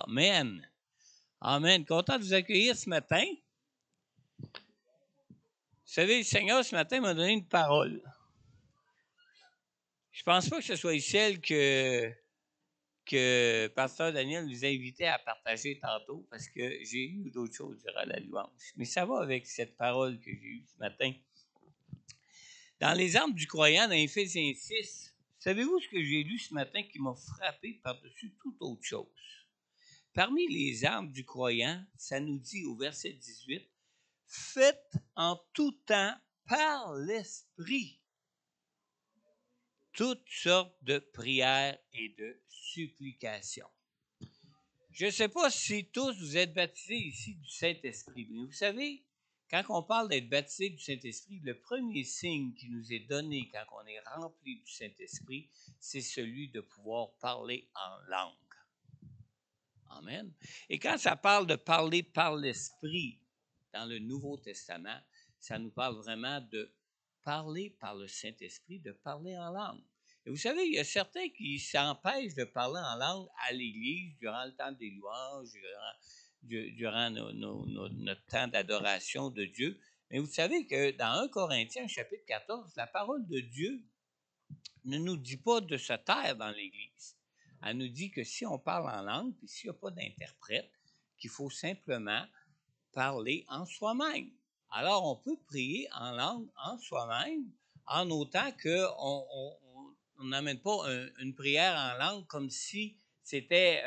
Amen. Amen. Content de vous accueillir ce matin. Vous savez, le Seigneur, ce matin, m'a donné une parole. Je ne pense pas que ce soit celle que Pasteur Daniel nous a invités à partager tantôt, parce que j'ai eu d'autres choses durant la louange. Mais ça va avec cette parole que j'ai eue ce matin. Dans les armes du croyant, dans Éphésiens 6, savez-vous ce que j'ai lu ce matin qui m'a frappé par-dessus toute autre chose? Parmi les armes du croyant, ça nous dit au verset 18, « Faites en tout temps par l'Esprit toutes sortes de prières et de supplications. » Je ne sais pas si tous vous êtes baptisés ici du Saint-Esprit, mais vous savez, quand on parle d'être baptisé du Saint-Esprit, le premier signe qui nous est donné quand on est rempli du Saint-Esprit, c'est celui de pouvoir parler en langue. Amen. Et quand ça parle de parler par l'Esprit dans le Nouveau Testament, ça nous parle vraiment de parler par le Saint-Esprit, de parler en langue. Et vous savez, il y a certains qui s'empêchent de parler en langue à l'Église durant le temps des louanges, durant notre temps d'adoration de Dieu. Mais vous savez que dans 1 Corinthiens, chapitre 14, la parole de Dieu ne nous dit pas de se taire dans l'Église. Elle nous dit que si on parle en langue, puis s'il n'y a pas d'interprète, qu'il faut simplement parler en soi-même. Alors, on peut prier en langue en soi-même, en autant qu'on n'amène pas une prière en langue comme si c'était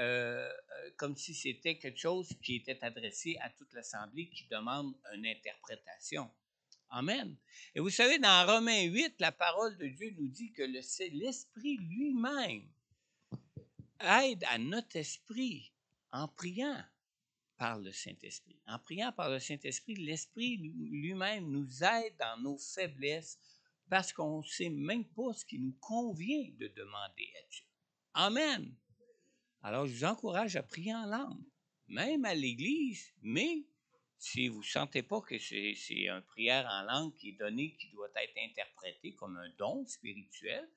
quelque chose qui était adressé à toute l'Assemblée qui demande une interprétation. Amen. Et vous savez, dans Romains 8, la parole de Dieu nous dit que l'Esprit lui-même aide à notre esprit en priant par le Saint-Esprit. En priant par le Saint-Esprit, l'Esprit lui-même nous aide dans nos faiblesses parce qu'on ne sait même pas ce qui nous convient de demander à Dieu. Amen. Alors, je vous encourage à prier en langue, même à l'Église, mais si vous ne sentez pas que c'est une prière en langue qui est donnée, qui doit être interprétée comme un don spirituel,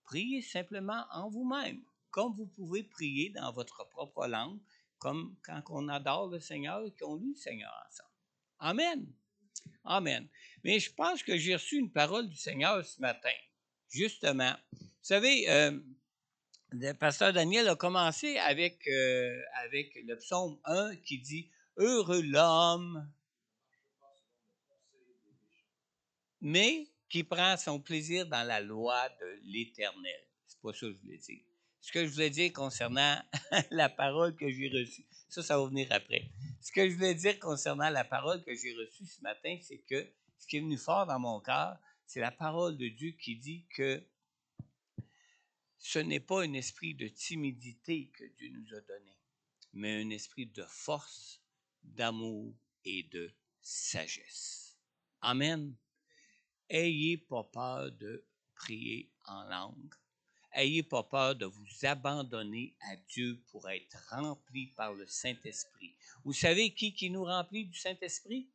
priez simplement en vous-même, comme vous pouvez prier dans votre propre langue, comme quand on adore le Seigneur et qu'on loue le Seigneur ensemble. Amen. Amen. Mais je pense que j'ai reçu une parole du Seigneur ce matin. Justement, vous savez, le pasteur Daniel a commencé avec le psaume 1 qui dit « Heureux l'homme », mais qui prend son plaisir dans la loi de l'Éternel. C'est pas ça que je voulais dire. Ce que je voulais dire concernant la parole que j'ai reçue, ça va venir après. Ce que je voulais dire concernant la parole que j'ai reçue ce matin, c'est que ce qui est venu fort dans mon cœur, c'est la parole de Dieu qui dit que ce n'est pas un esprit de timidité que Dieu nous a donné, mais un esprit de force, d'amour et de sagesse. Amen. Ayez pas peur de prier en langue. Ayez pas peur de vous abandonner à Dieu pour être rempli par le Saint-Esprit. Vous savez qui nous remplit du Saint-Esprit?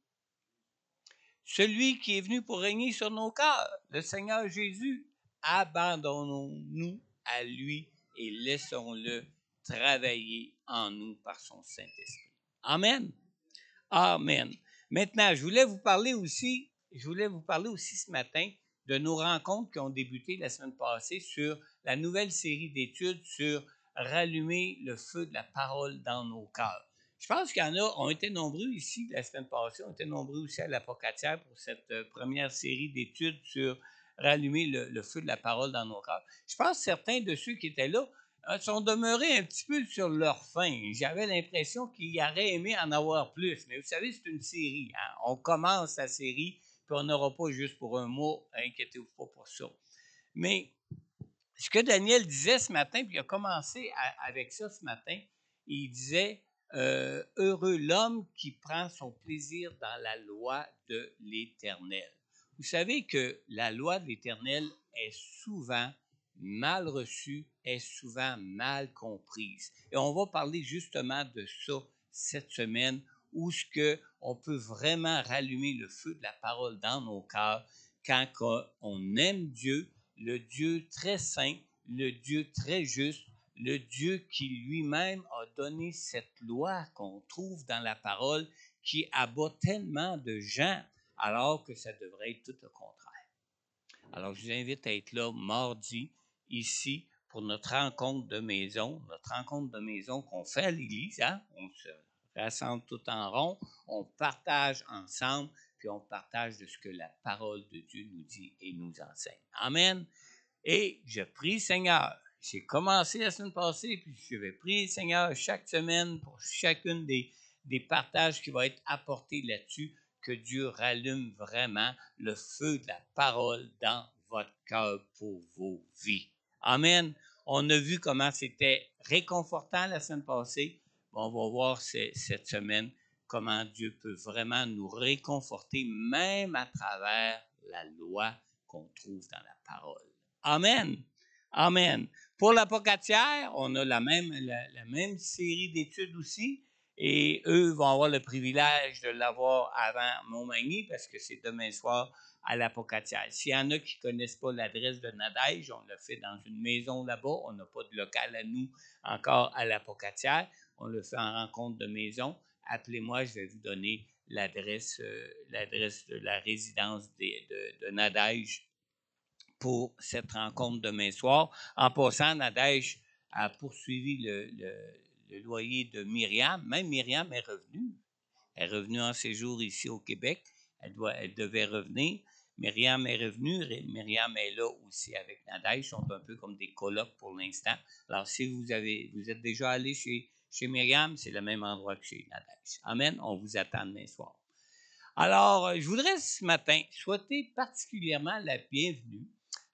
Celui qui est venu pour régner sur nos cœurs, le Seigneur Jésus. Abandonnons-nous à lui et laissons-le travailler en nous par son Saint-Esprit. Amen. Amen. Maintenant, je voulais vous parler aussi ce matin de nos rencontres qui ont débuté la semaine passée sur la nouvelle série d'études sur rallumer le feu de la parole dans nos cœurs. Je pense qu'il y en a, ont été nombreux ici la semaine passée, ont été nombreux aussi à l'Apocatière pour cette première série d'études sur rallumer le feu de la parole dans nos cœurs. Je pense que certains de ceux qui étaient là sont demeurés un petit peu sur leur faim. J'avais l'impression qu'ils auraient aimé en avoir plus. Mais vous savez, c'est une série. Hein? On commence la série, puis on n'aura pas juste pour un mois. Inquiétez-vous pas pour ça. Mais ce que Daniel disait ce matin, puis il a commencé avec ça ce matin, il disait heureux l'homme qui prend son plaisir dans la loi de l'Éternel. Vous savez que la loi de l'Éternel est souvent mal reçue, est souvent mal comprise. Et on va parler justement de ça cette semaine, où ce que on peut vraiment rallumer le feu de la parole dans nos cœurs quand on aime Dieu, le Dieu très saint, le Dieu très juste, le Dieu qui lui-même a donné cette loi qu'on trouve dans la parole qui abat tellement de gens, alors que ça devrait être tout le contraire. Alors, je vous invite à être là mardi, ici, pour notre rencontre de maison qu'on fait à l'église. Hein? On se rassemble tout en rond, on partage ensemble, puis on partage de ce que la parole de Dieu nous dit et nous enseigne. Amen. Et je prie Seigneur. J'ai commencé la semaine passée, puis je vais prier Seigneur chaque semaine pour chacune des partages qui vont être apportés là-dessus, que Dieu rallume vraiment le feu de la parole dans votre cœur pour vos vies. Amen. On a vu comment c'était réconfortant la semaine passée. On va voir cette semaine comment Dieu peut vraiment nous réconforter, même à travers la loi qu'on trouve dans la parole. Amen. Amen. Pour l'apocatière, on a la même série d'études aussi. Et eux vont avoir le privilège de l'avoir avant Montmagny parce que c'est demain soir à l'apocatière. S'il y en a qui ne connaissent pas l'adresse de Nadège, on l'a fait dans une maison là-bas. On n'a pas de local à nous encore à l'apocatière. On le fait en rencontre de maison. Appelez-moi, je vais vous donner l'adresse de la résidence de Nadège pour cette rencontre demain soir. En passant, Nadège a poursuivi le loyer de Myriam. Même Myriam est revenue. Elle est revenue en séjour ici au Québec. Elle devait revenir. Myriam est revenue. Myriam est là aussi avec Nadège. Ils sont un peu comme des colocs pour l'instant. Alors, si vous êtes déjà allé chez Myriam, c'est le même endroit que chez Nadège. Amen. On vous attend demain soir. Alors, je voudrais ce matin souhaiter particulièrement la bienvenue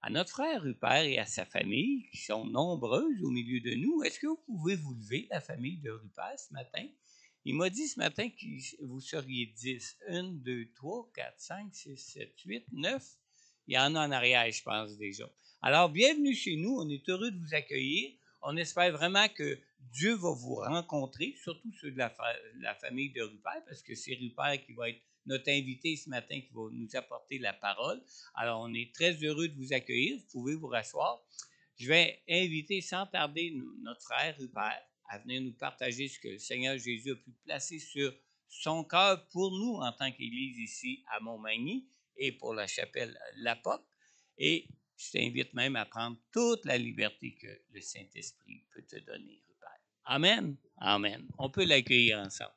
à notre frère Rupert et à sa famille, qui sont nombreuses au milieu de nous. Est-ce que vous pouvez vous lever, la famille de Rupert, ce matin? Il m'a dit ce matin que vous seriez 10. 1, 2, 3, 4, 5, 6, 7, 8, 9. Il y en a en arrière, je pense, déjà. Alors, bienvenue chez nous. On est heureux de vous accueillir. On espère vraiment que Dieu va vous rencontrer, surtout ceux de la famille de Rupert, parce que c'est Rupert qui va être notre invité ce matin qui va nous apporter la parole. Alors, on est très heureux de vous accueillir. Vous pouvez vous rasseoir. Je vais inviter sans tarder notre frère Rupert à venir nous partager ce que le Seigneur Jésus a pu placer sur son cœur pour nous en tant qu'Église ici à Montmagny et pour la chapelle La Poppe. Et je t'invite même à prendre toute la liberté que le Saint-Esprit peut te donner, Rupert. Amen. Amen. On peut l'accueillir ensemble.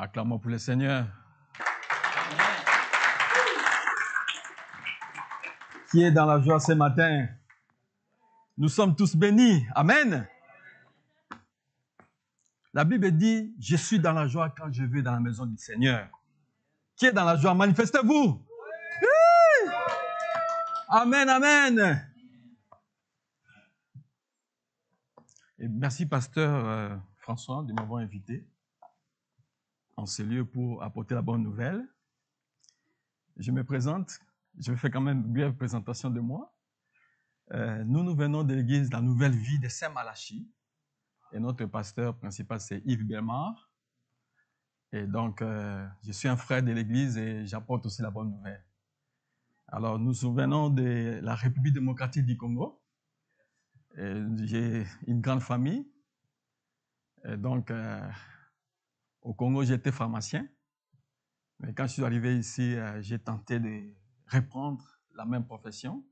Acclamons pour le Seigneur. Qui est dans la joie ce matin? Nous sommes tous bénis. Amen. La Bible dit, je suis dans la joie quand je vais dans la maison du Seigneur. Qui est dans la joie? Manifestez-vous. Oui. Amen, amen. Et merci, pasteur François, de m'avoir invité en ce lieu pour apporter la bonne nouvelle. Je me présente. Je vais faire quand même une brève présentation de moi. Nous venons de l'église La Nouvelle Vie de Saint-Malachie. Et notre pasteur principal, c'est Yves Belmar. Et donc, je suis un frère de l'église et j'apporte aussi la bonne nouvelle. Alors, nous venons de la République démocratique du Congo. J'ai une grande famille. Et donc, au Congo, j'étais pharmacien. Mais quand je suis arrivé ici, j'ai tenté de reprendre la même profession.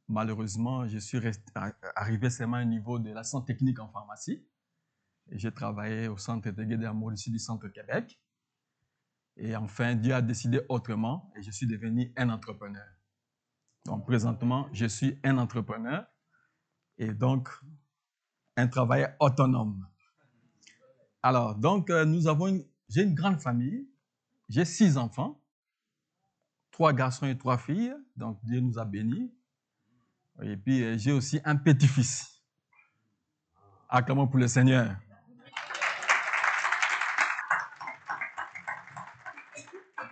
Malheureusement, je suis arrivé seulement au niveau de la santé technique en pharmacie. Et j'ai travaillé au centre intégré d'amour ici du centre Québec. Et enfin, Dieu a décidé autrement et je suis devenu un entrepreneur. Donc, présentement, je suis un entrepreneur et donc un travailleur autonome. Alors, donc, j'ai une grande famille. J'ai 6 enfants, 3 garçons et 3 filles. Donc, Dieu nous a bénis. Et puis, j'ai aussi un petit-fils. Acclamons pour le Seigneur.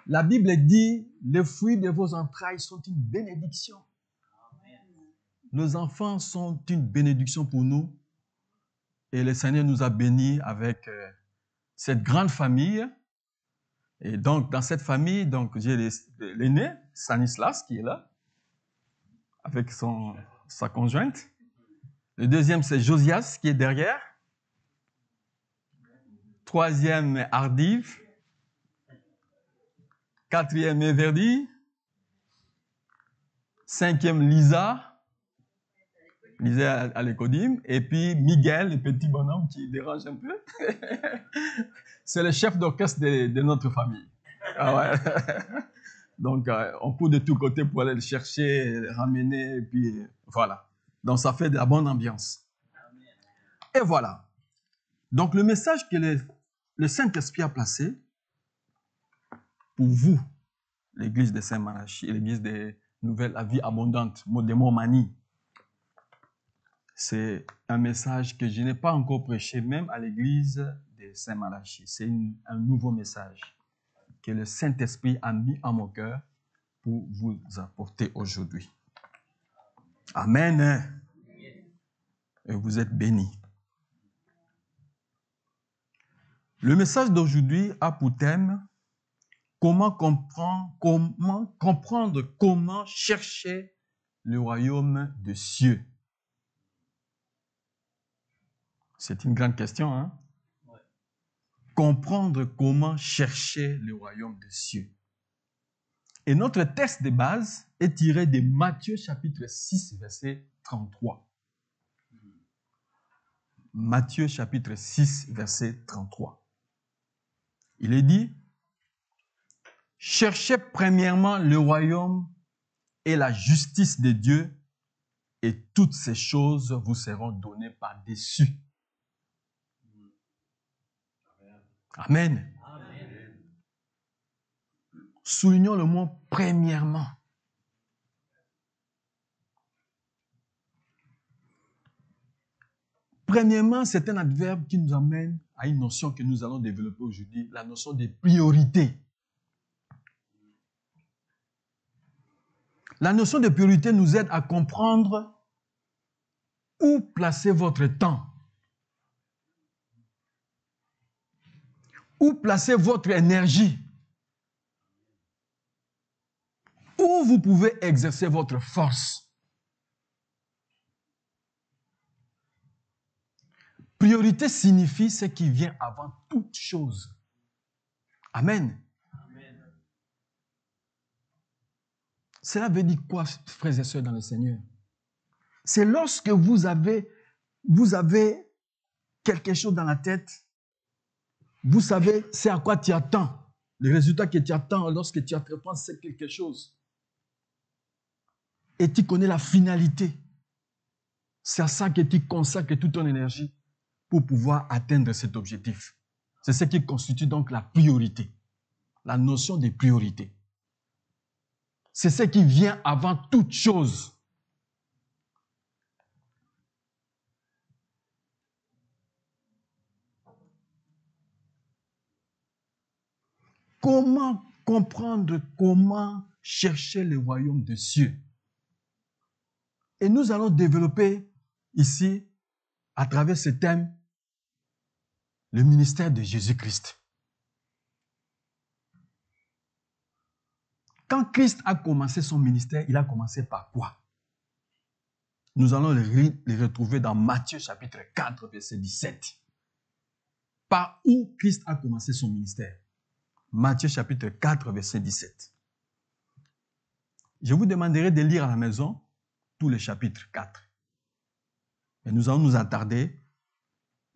La Bible dit, les fruits de vos entrailles sont une bénédiction. Nos enfants sont une bénédiction pour nous. Et le Seigneur nous a bénis avec cette grande famille. Et donc, dans cette famille, donc, j'ai l'aîné, Stanislas, qui est là, avec sa conjointe. Le deuxième, c'est Josias, qui est derrière. Troisième, Ardive. Quatrième, Everdy. Cinquième, Lisa à l'écodime. Et puis, Miguel, le petit bonhomme qui dérange un peu. C'est le chef d'orchestre de notre famille. Ah ouais. Donc, on court de tous côtés pour aller le chercher, le ramener, et puis voilà. Donc, ça fait de la bonne ambiance. Et voilà. Donc, le message que le Saint-Esprit a placé pour vous, l'église de Saint-Malachie, l'église des Nouvelles, la vie abondante, de Montmagny, c'est un message que je n'ai pas encore prêché, même à l'église de Saint-Malachie. C'est un nouveau message que le Saint-Esprit a mis en mon cœur pour vous apporter aujourd'hui. Amen. Et vous êtes bénis. Le message d'aujourd'hui a pour thème comment comprendre, comment chercher le royaume des cieux. C'est une grande question, hein? Ouais. Comprendre comment chercher le royaume des cieux. Et notre texte de base est tiré de Matthieu chapitre 6, verset 33. Matthieu chapitre 6, verset 33. Il est dit, « Cherchez premièrement le royaume et la justice de Dieu, et toutes ces choses vous seront données par-dessus. » Amen. Amen. Soulignons le mot « premièrement ». Premièrement, c'est un adverbe qui nous amène à une notion que nous allons développer aujourd'hui, la notion de priorité. La notion de priorité nous aide à comprendre où placer votre temps, où placer votre énergie, où vous pouvez exercer votre force. Priorité signifie ce qui vient avant toute chose. Amen. Amen. Cela veut dire quoi, frères et sœurs dans le Seigneur? C'est lorsque vous avez quelque chose dans la tête, vous savez, c'est à quoi tu attends. Le résultat que tu attends lorsque tu entreprends, c'est quelque chose. Et tu connais la finalité. C'est à ça que tu consacres toute ton énergie pour pouvoir atteindre cet objectif. C'est ce qui constitue donc la priorité, la notion de priorité. C'est ce qui vient avant toute chose. Comment comprendre, comment chercher le royaume des cieux? Et nous allons développer ici, à travers ce thème, le ministère de Jésus-Christ. Quand Christ a commencé son ministère, il a commencé par quoi? Nous allons le retrouver dans Matthieu chapitre 4, verset 17. Par où Christ a commencé son ministère? Matthieu chapitre 4, verset 17. Je vous demanderai de lire à la maison tout le chapitre 4. Et nous allons nous attarder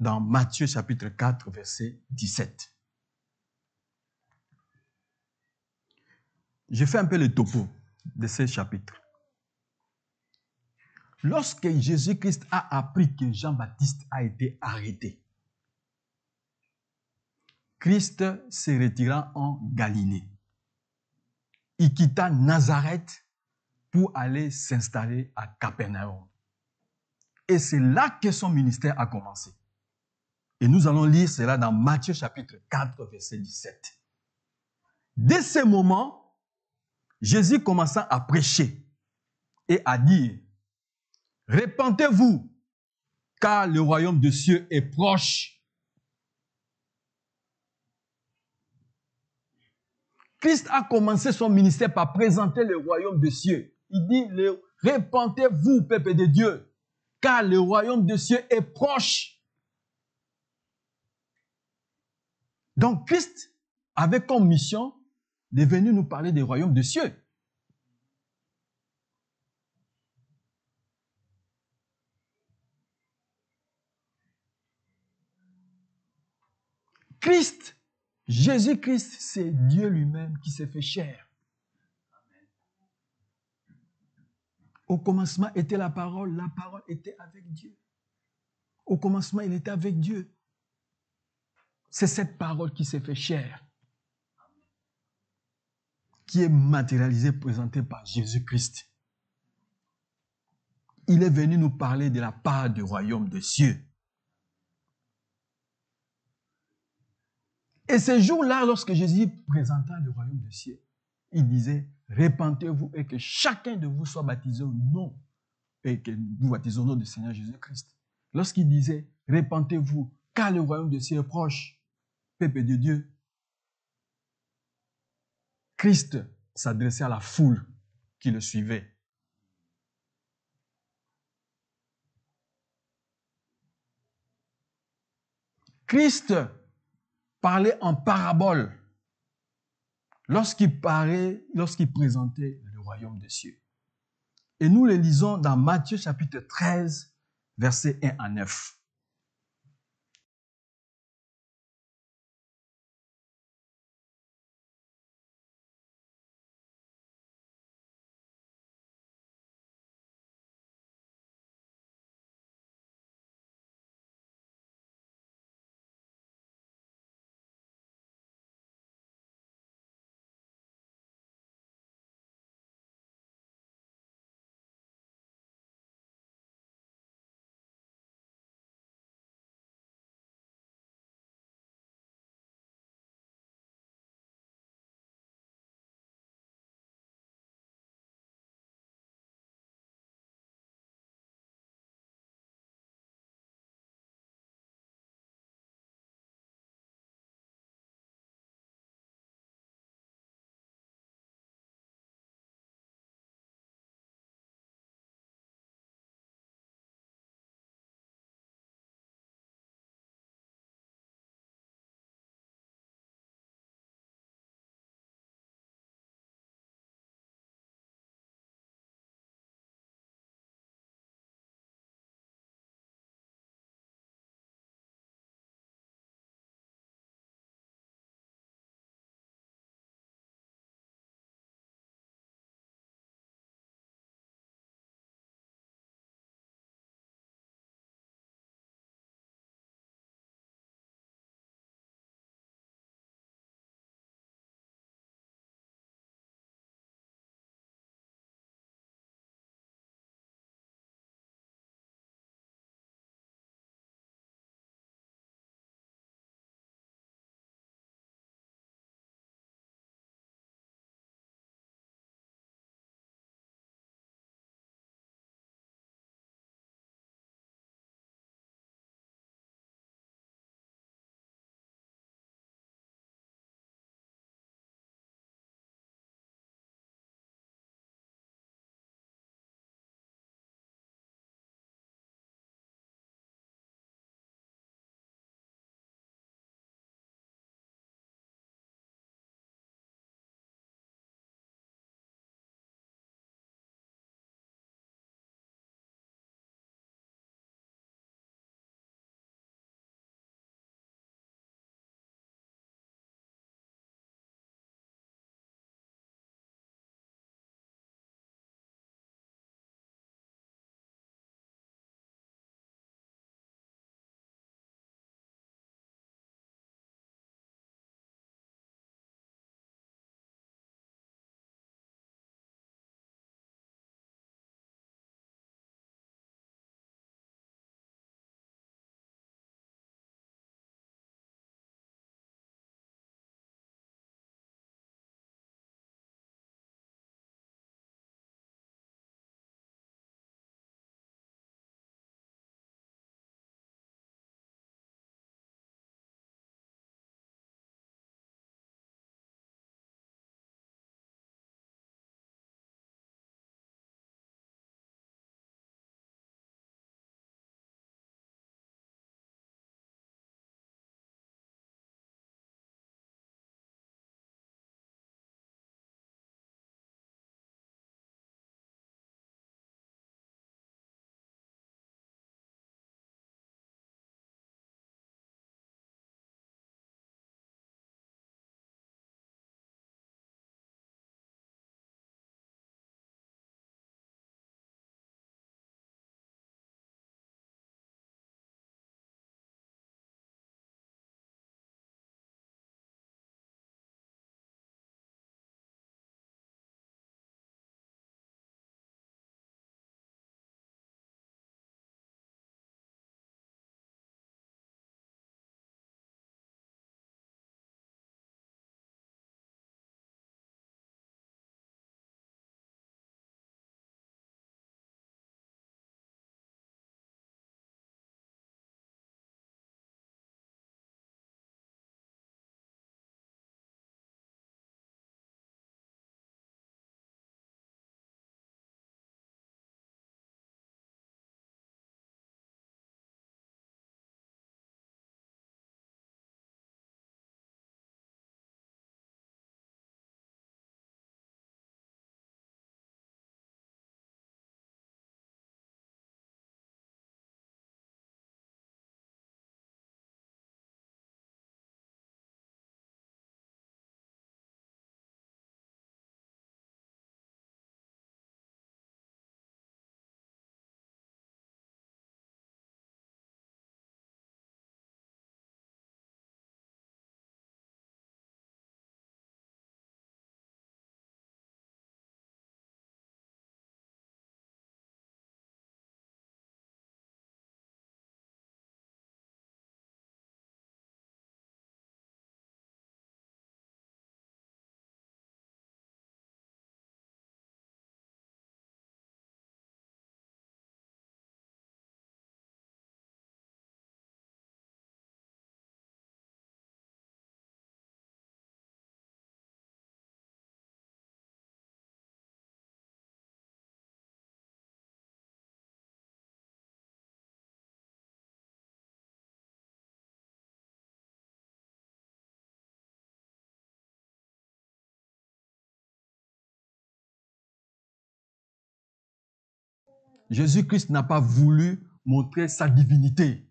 dans Matthieu chapitre 4, verset 17. Je fais un peu le topo de ce chapitre. Lorsque Jésus-Christ a appris que Jean-Baptiste a été arrêté, Christ se retira en Galilée. Il quitta Nazareth pour aller s'installer à Capernaum. Et c'est là que son ministère a commencé. Et nous allons lire cela dans Matthieu chapitre 4, verset 17. Dès ce moment, Jésus commença à prêcher et à dire, « Repentez-vous, car le royaume des cieux est proche. » Christ a commencé son ministère par présenter le royaume des cieux. Il dit, « Repentez-vous, peuple de Dieu, car le royaume des cieux est proche. » Donc Christ avait comme mission de venir nous parler du royaume des cieux. Christ, Jésus-Christ, c'est Dieu lui-même qui s'est fait chair. Au commencement était la parole était avec Dieu. Au commencement, il était avec Dieu. C'est cette parole qui s'est fait chair, qui est matérialisée, présentée par Jésus-Christ. Il est venu nous parler de la part du royaume des cieux. Et ce jour-là, lorsque Jésus présenta le royaume des cieux, il disait, repentez-vous et que chacun de vous soit baptisé au nom, et que vous baptisez au nom du Seigneur Jésus-Christ. Lorsqu'il disait, repentez-vous, car le royaume des cieux est proche, peuple de Dieu, Christ s'adressait à la foule qui le suivait. Christ parlait en parabole lorsqu'il présentait le royaume des cieux. Et nous le lisons dans Matthieu chapitre 13, versets 1 à 9. Jésus-Christ n'a pas voulu montrer sa divinité.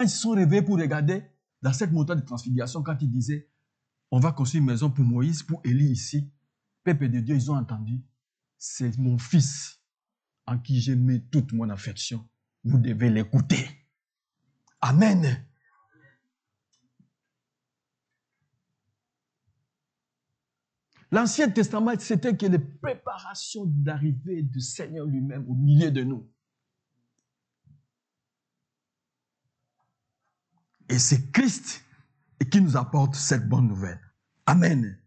Ils se sont réveillés pour regarder dans cette montagne de transfiguration quand il disait on va construire une maison pour Moïse, pour Élie ici. Peuple de Dieu, ils ont entendu. C'est mon fils en qui j'ai mis toute mon affection. Vous devez l'écouter. Amen. L'Ancien Testament, c'était que les préparations d'arrivée du Seigneur lui-même au milieu de nous. Et c'est Christ qui nous apporte cette bonne nouvelle. Amen.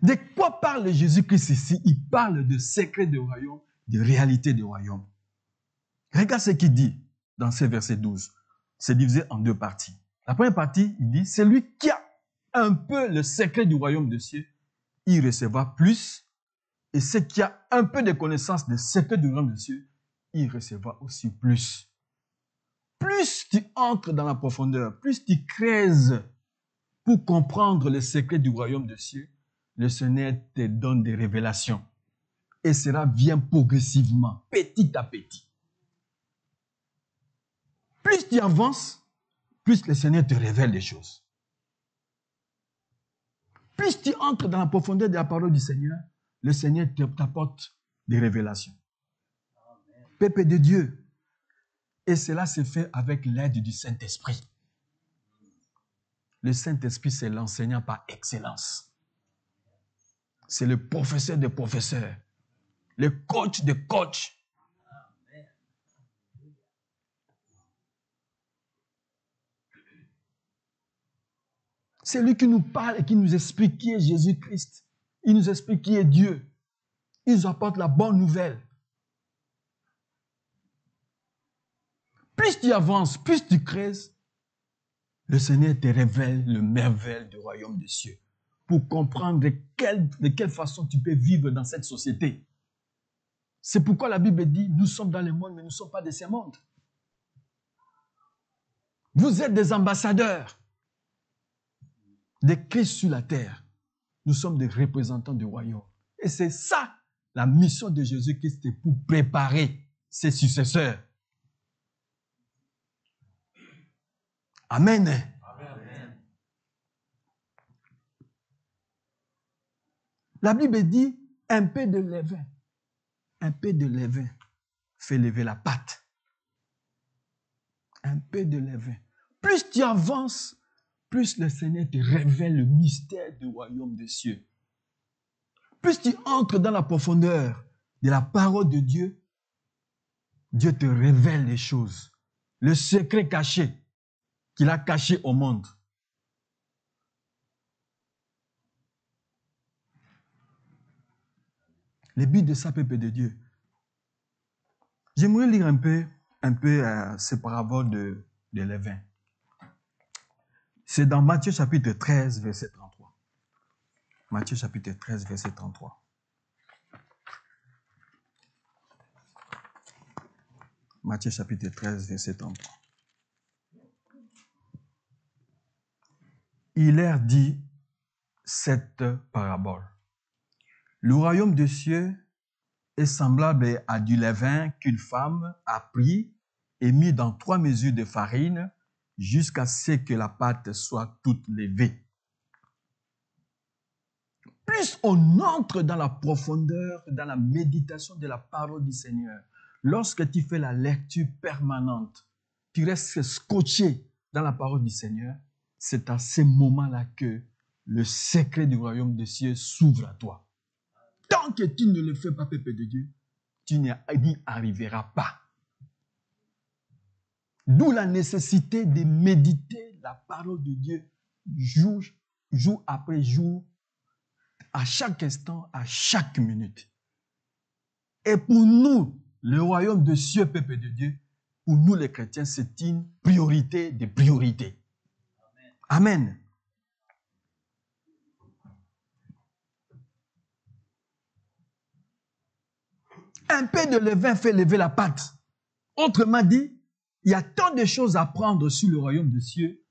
De quoi parle Jésus-Christ ici? Il parle de secret du royaume, de réalité du royaume. Regarde ce qu'il dit dans ce verset 12. C'est divisé en deux parties. La première partie, il dit, c'est lui qui a un peu le secret du royaume des cieux, il recevra plus. Et celui qui a un peu de connaissance des secrets du royaume des cieux, il recevra aussi plus. Plus tu entres dans la profondeur, plus tu creuses pour comprendre les secrets du royaume des cieux, le Seigneur te donne des révélations. Et cela vient progressivement, petit à petit. Plus tu avances, plus le Seigneur te révèle des choses. Plus tu entres dans la profondeur de la parole du Seigneur, le Seigneur t'apporte des révélations. Peuple de Dieu. Et cela se fait avec l'aide du Saint-Esprit. Le Saint-Esprit, c'est l'enseignant par excellence. C'est le professeur des professeurs. Le coach des coachs. C'est lui qui nous parle et qui nous explique qui est Jésus-Christ. Il nous explique qui est Dieu. Il nous apporte la bonne nouvelle. Plus tu avances, plus tu creuses, le Seigneur te révèle le merveille du royaume des cieux pour comprendre de quelle façon tu peux vivre dans cette société. C'est pourquoi la Bible dit, nous sommes dans le monde, mais nous ne sommes pas de ce monde. Vous êtes des ambassadeurs de Christ sur la terre. Nous sommes des représentants du royaume. Et c'est ça, la mission de Jésus-Christ, c'est pour préparer ses successeurs. Amen. Amen. La Bible dit, un peu de levain. Un peu de levain fait lever la pâte. Un peu de levain. Plus tu avances, plus le Seigneur te révèle le mystère du royaume des cieux. Plus tu entres dans la profondeur de la parole de Dieu, Dieu te révèle les choses. Le secret caché qu'il a caché au monde. Le but de ça, peuple de Dieu. J'aimerais lire un peu ces paraboles de levain. C'est dans Matthieu chapitre 13, verset 33. Matthieu chapitre 13, verset 33. Matthieu chapitre 13, verset 33. Il leur dit cette parabole. Le royaume des cieux est semblable à du levain qu'une femme a pris et mis dans 3 mesures de farine jusqu'à ce que la pâte soit toute levée. Plus on entre dans la profondeur, dans la méditation de la parole du Seigneur, lorsque tu fais la lecture permanente, tu restes scotché dans la parole du Seigneur, c'est à ce moment-là que le secret du royaume des cieux s'ouvre à toi. Tant que tu ne le fais pas, peuple de Dieu, tu n'y arriveras pas. D'où la nécessité de méditer la parole de Dieu jour après jour, à chaque instant, à chaque minute. Et pour nous, le royaume de cieux, peuple de Dieu, pour nous les chrétiens, c'est une priorité de priorité. Amen. Un peu de levain fait lever la pâte. Autrement dit, il y a tant de choses à prendre sur le royaume des cieux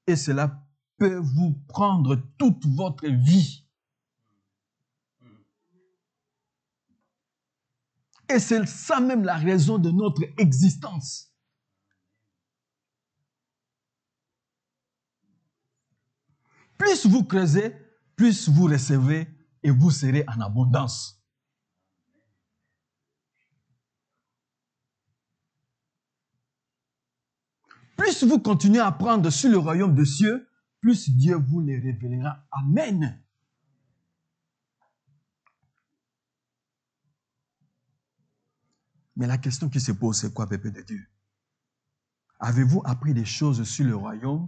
et cela peut vous prendre toute votre vie. Et c'est ça même la raison de notre existence. Plus vous creusez, plus vous recevez et vous serez en abondance. Plus vous continuez à apprendre sur le royaume des cieux, plus Dieu vous les révélera. Amen. Mais la question qui se pose, c'est quoi, peuple de Dieu? Avez-vous appris des choses sur le royaume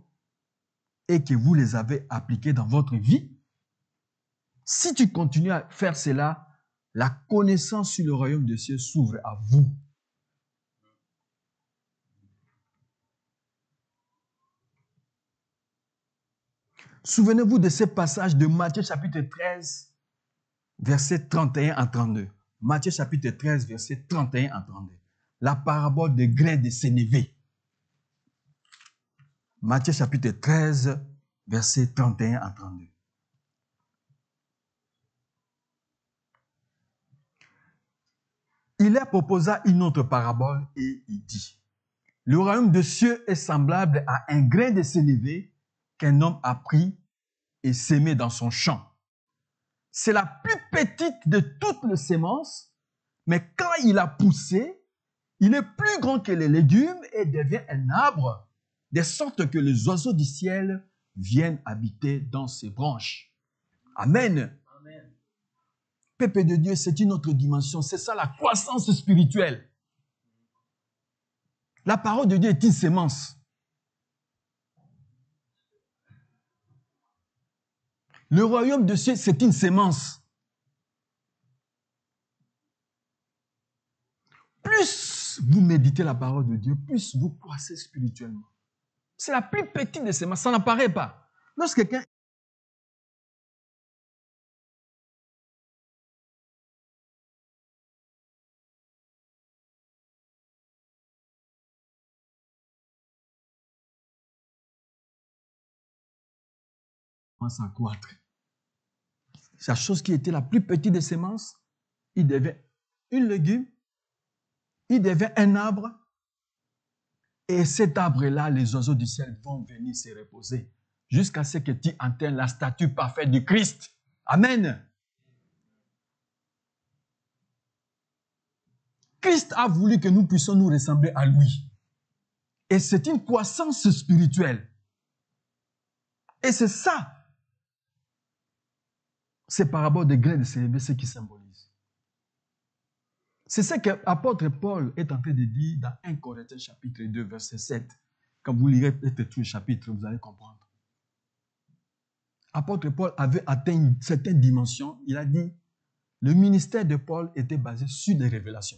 et que vous les avez appliquées dans votre vie? Si tu continues à faire cela, la connaissance sur le royaume des cieux s'ouvre à vous. Souvenez-vous de ce passage de Matthieu chapitre 13, versets 31 à 32. Matthieu chapitre 13, versets 31 à 32. La parabole des grains de sénévé. Matthieu chapitre 13, versets 31 à 32. Il leur proposa une autre parabole et il dit, le royaume des cieux est semblable à un grain de sénévé qu'un homme a pris et sémé dans son champ. C'est la plus petite de toutes les semences, mais quand il a poussé, il est plus grand que les légumes et devient un arbre, de sorte que les oiseaux du ciel viennent habiter dans ses branches. Amen. Amen. Peuple de Dieu, c'est une autre dimension. C'est ça la croissance spirituelle. La parole de Dieu est une sémence. Le royaume de Dieu, c'est une sémence. Plus vous méditez la parole de Dieu, plus vous croissez spirituellement. C'est la plus petite de sémences, ça n'apparaît pas. Lorsque quelqu'un commence à croître, la chose qui était la plus petite des semences, il devient une légume, il devient un arbre, et cet arbre-là, les oiseaux du ciel vont venir se reposer jusqu'à ce que tu atteignes la statue parfaite du Christ. Amen. Christ a voulu que nous puissions nous ressembler à lui. Et c'est une croissance spirituelle. Et c'est ça, ces paraboles de grains de sénévé, ce qui symbolise. C'est ce que l'apôtre Paul est en train de dire dans 1 Corinthiens chapitre 2, verset 7. Quand vous lirez peut-être tout le chapitre, vous allez comprendre. L'apôtre Paul avait atteint une certaine dimension. Il a dit, le ministère de Paul était basé sur des révélations.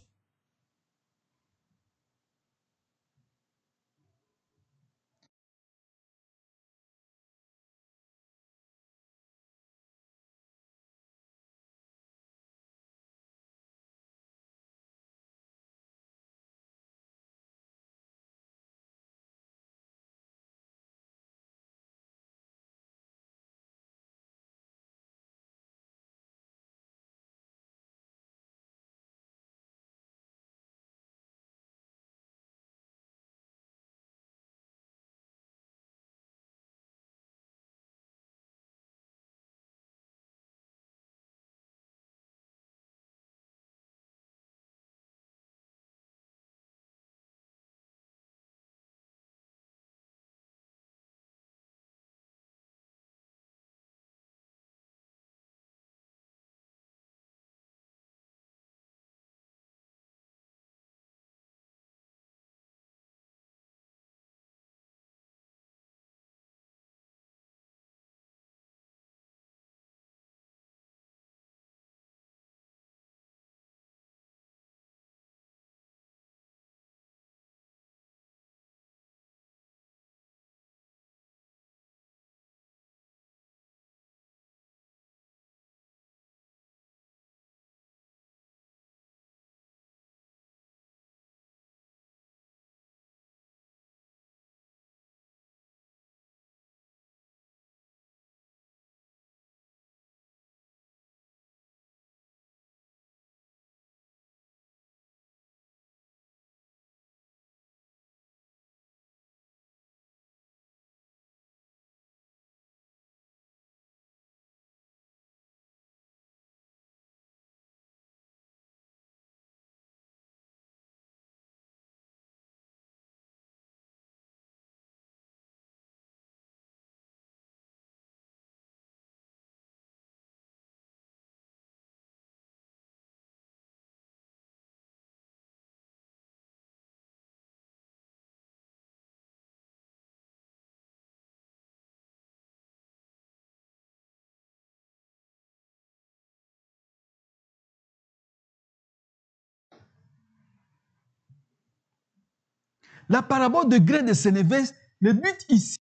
La parabole de grain de sénévé, le but ici,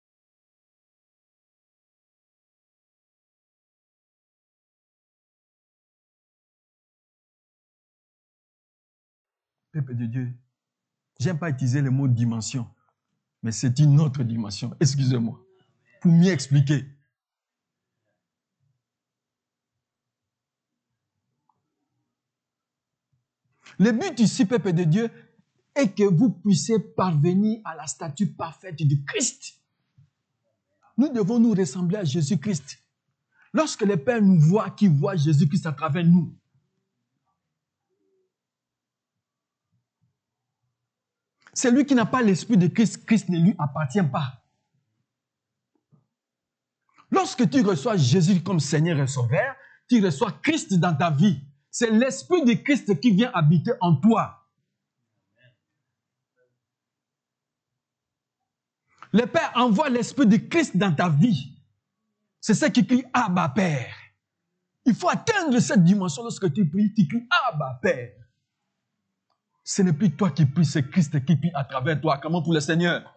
peuple de Dieu, j'aime pas utiliser le mot dimension, mais c'est une autre dimension, excusez-moi, pour mieux expliquer. Le but ici, peuple de Dieu, est que vous puissiez parvenir à la stature parfaite du Christ. Nous devons nous ressembler à Jésus-Christ. Lorsque le Père nous voit, qu'il voit Jésus-Christ à travers nous. Celui qui n'a pas l'esprit de Christ, Christ ne lui appartient pas. Lorsque tu reçois Jésus comme Seigneur et Sauveur, tu reçois Christ dans ta vie. C'est l'esprit de Christ qui vient habiter en toi. Le Père envoie l'esprit de Christ dans ta vie. C'est ça qui crie Abba Père. Il faut atteindre cette dimension lorsque tu cries Abba Père. Ce n'est plus toi qui pries, c'est Christ qui prie à travers toi. Comment pour le Seigneur?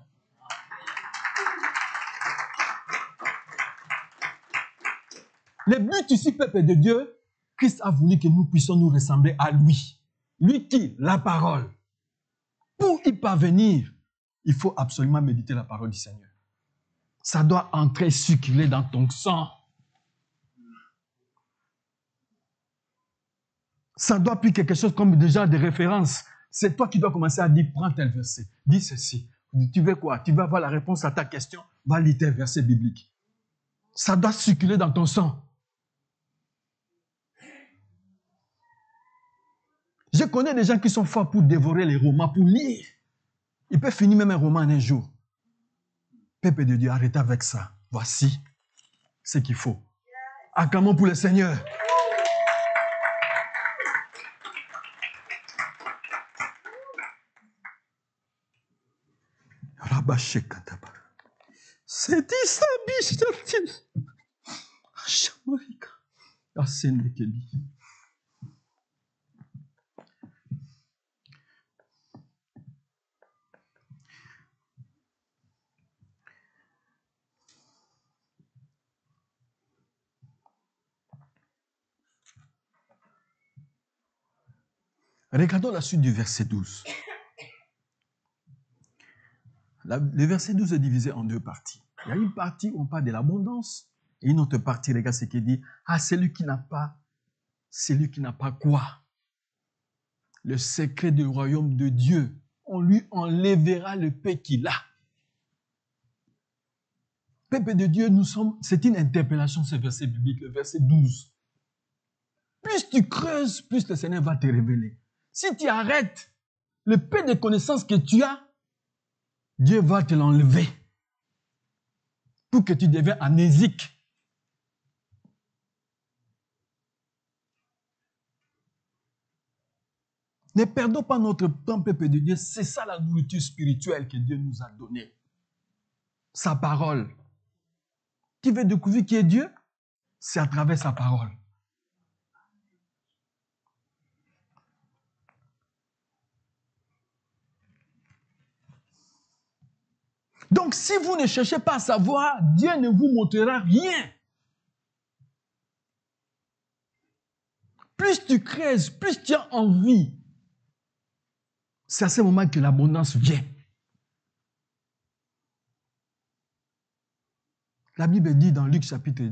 Le but ici, peuple de Dieu, Christ a voulu que nous puissions nous ressembler à lui. Lui qui? La parole. Pour y parvenir, il faut absolument méditer la parole du Seigneur. Ça doit entrer, circuler dans ton sang. Ça doit plus quelque chose comme déjà des références. C'est toi qui dois commencer à dire, prends tel verset, dis ceci. Tu veux quoi? Tu vas avoir la réponse à ta question, va lire tel verset biblique. Ça doit circuler dans ton sang. Je connais des gens qui sont forts pour dévorer les romans, pour lire. Ils peuvent finir même un roman en un jour. Peuple de Dieu, arrêtez avec ça. Voici ce qu'il faut. Acclamons pour le Seigneur. C'est ça, biche. Regardons la suite du verset 12. Le verset 12 est divisé en deux parties. Il y a une partie où on parle de l'abondance et une autre partie, regarde ce qu'il dit. Ah, celui qui n'a pas quoi? Le secret du royaume de Dieu. On lui enlèvera le paix qu'il a. Peuple de Dieu, c'est une interpellation, ce verset biblique, le verset 12. Plus tu creuses, plus le Seigneur va te révéler. Si tu arrêtes le peu de connaissances que tu as, Dieu va te l'enlever pour que tu deviennes amnésique. Ne perdons pas notre temps, peuple de Dieu. C'est ça la nourriture spirituelle que Dieu nous a donnée. Sa parole. Tu veux découvrir qui est Dieu? C'est à travers sa parole. Donc, si vous ne cherchez pas à savoir, Dieu ne vous montrera rien. Plus tu creuses, plus tu as envie, c'est à ce moment que l'abondance vient. La Bible dit dans Luc chapitre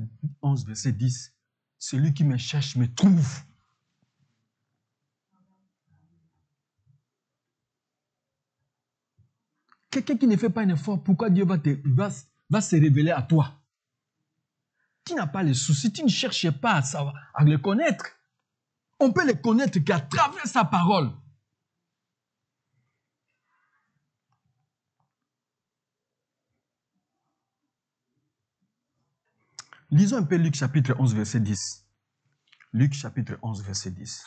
11, verset 10, « Celui qui me cherche me trouve. » Quelqu'un qui ne fait pas un effort, pourquoi Dieu va se révéler à toi? Tu n'as pas les soucis, tu ne cherches pas à savoir, à le connaître. On peut le connaître qu'à travers sa parole. Lisons un peu Luc chapitre 11, verset 10. Luc chapitre 11, verset 10.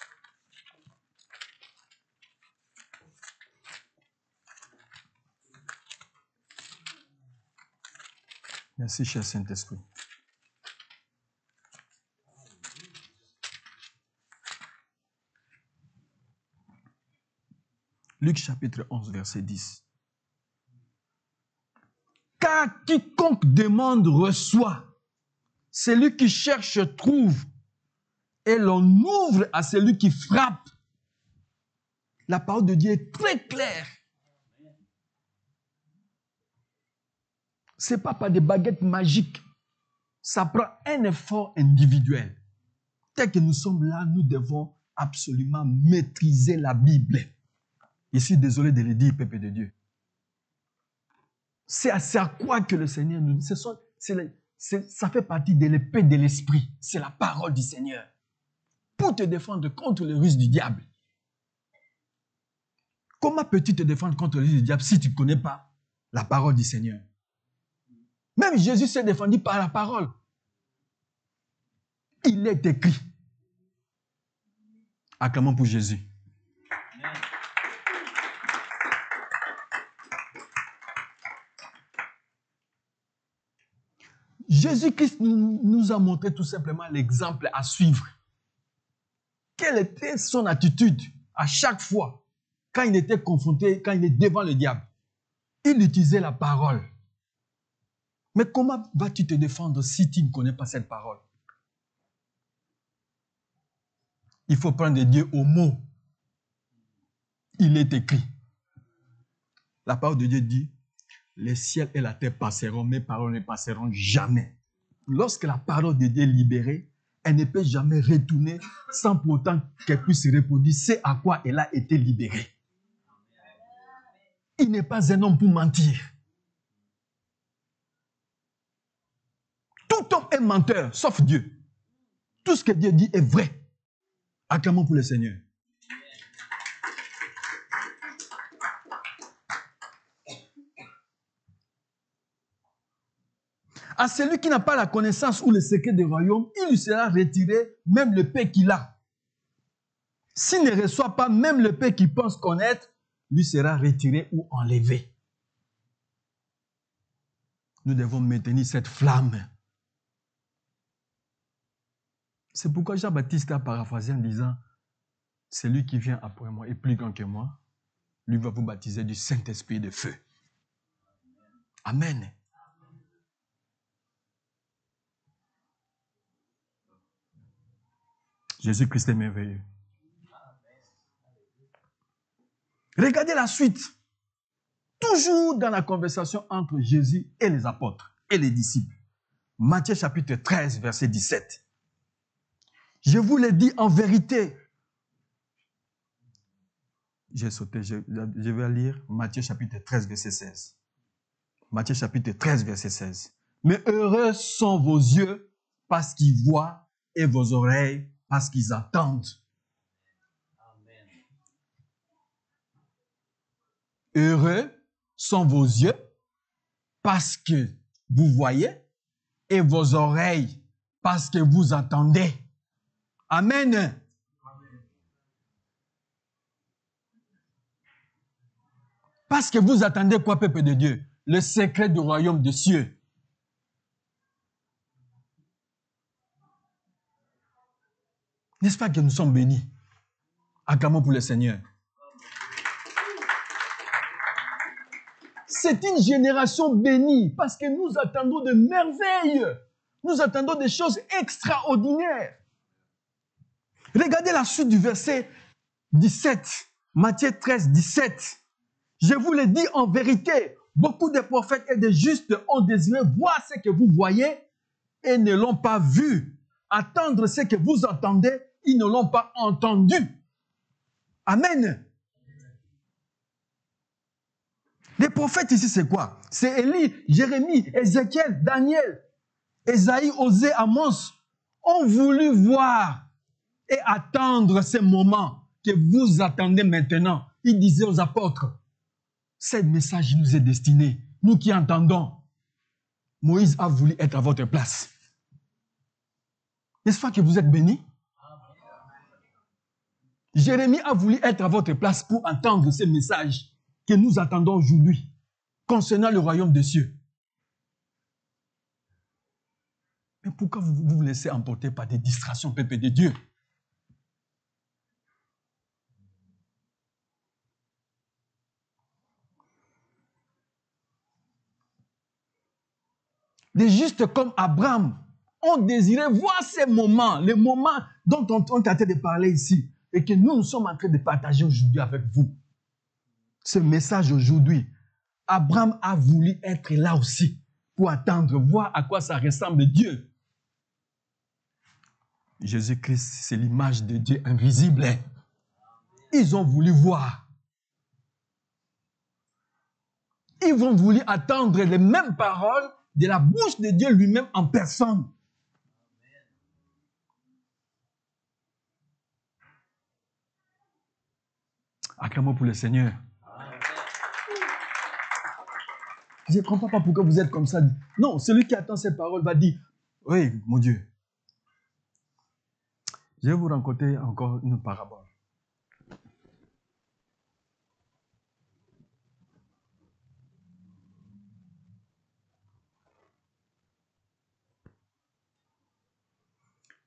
Merci, cher Saint-Esprit. Luc chapitre 11, verset 10. Car quiconque demande reçoit. Celui qui cherche trouve. Et l'on ouvre à celui qui frappe. La parole de Dieu est très claire. Ce n'est pas par des baguettes magiques. Ça prend un effort individuel. Tel que nous sommes là, nous devons absolument maîtriser la Bible. Je suis désolé de le dire, peuple de Dieu. C'est à quoi que le Seigneur nous dit. Ça fait partie de l'épée de l'esprit. C'est la parole du Seigneur. Pour te défendre contre le ruse du diable. Comment peux-tu te défendre contre le ruse du diable si tu ne connais pas la parole du Seigneur? Même Jésus s'est défendu par la parole. Il est écrit. Acclamons pour Jésus. Jésus-Christ nous a montré tout simplement l'exemple à suivre. Quelle était son attitude à chaque fois quand il était confronté, quand il est devant le diable? Il utilisait la parole. Mais comment vas-tu te défendre si tu ne connais pas cette parole? Il faut prendre Dieu au mot. Il est écrit. La parole de Dieu dit, les ciels et la terre passeront, mes paroles ne passeront jamais. Lorsque la parole de Dieu est libérée, elle ne peut jamais retourner sans pour autant qu'elle puisse répondre. C'est à quoi elle a été libérée. Il n'est pas un homme pour mentir. Tout homme est menteur, sauf Dieu. Tout ce que Dieu dit est vrai. Acclamons pour le Seigneur. À celui qui n'a pas la connaissance ou le secret du royaume, il lui sera retiré même le paix qu'il a. S'il ne reçoit pas même le paix qu'il pense connaître, lui sera retiré ou enlevé. Nous devons maintenir cette flamme. C'est pourquoi Jean-Baptiste a paraphrasé en disant, celui qui vient après moi est plus grand que moi, lui va vous baptiser du Saint-Esprit de feu. Amen. Jésus-Christ est merveilleux. Regardez la suite. Toujours dans la conversation entre Jésus et les apôtres et les disciples. Matthieu chapitre 13, verset 17. Je vous l'ai dit en vérité. J'ai sauté, je vais lire Matthieu chapitre 13, verset 16. Matthieu chapitre 13, verset 16. Mais heureux sont vos yeux parce qu'ils voient et vos oreilles parce qu'ils entendent. Amen. Heureux sont vos yeux parce que vous voyez et vos oreilles parce que vous entendez. Amen. Amen. Parce que vous attendez quoi, peuple de Dieu? Le secret du royaume des cieux. N'est-ce pas que nous sommes bénis? Acclamons pour le Seigneur. C'est une génération bénie parce que nous attendons de merveilles. Nous attendons des choses extraordinaires. Regardez la suite du verset 17. Matthieu 13, 17. Je vous l'ai dit en vérité, beaucoup de prophètes et de justes ont désiré voir ce que vous voyez et ne l'ont pas vu. Attendre ce que vous entendez, ils ne l'ont pas entendu. Amen. Les prophètes ici, c'est quoi? C'est Élie, Jérémie, Ézéchiel, Daniel, Ésaïe, Osée, Amos. Ont voulu voir et attendre ce moment que vous attendez maintenant. Ils disaient aux apôtres, ce message nous est destiné. Nous qui entendons, Moïse a voulu être à votre place. N'est-ce pas que vous êtes bénis? Jérémie a voulu être à votre place pour entendre ce message que nous attendons aujourd'hui concernant le royaume des cieux. Mais pourquoi vous vous laissez emporter par des distractions, peuple de Dieu? Les justes comme Abraham ont désiré voir ces moments, les moments dont on est en train de parler ici, et que nous sommes en train de partager aujourd'hui avec vous. Ce message aujourd'hui, Abraham a voulu être là aussi pour attendre, voir à quoi ça ressemble Dieu. Jésus-Christ, c'est l'image de Dieu invisible. Ils ont voulu voir. Ils vont voulu attendre les mêmes paroles de la bouche de Dieu lui-même en personne. Acclamons pour le Seigneur. Je ne comprends pas pourquoi vous êtes comme ça. Non, celui qui attend ces paroles va dire, oui, mon Dieu. Je vais vous raconter encore une parabole.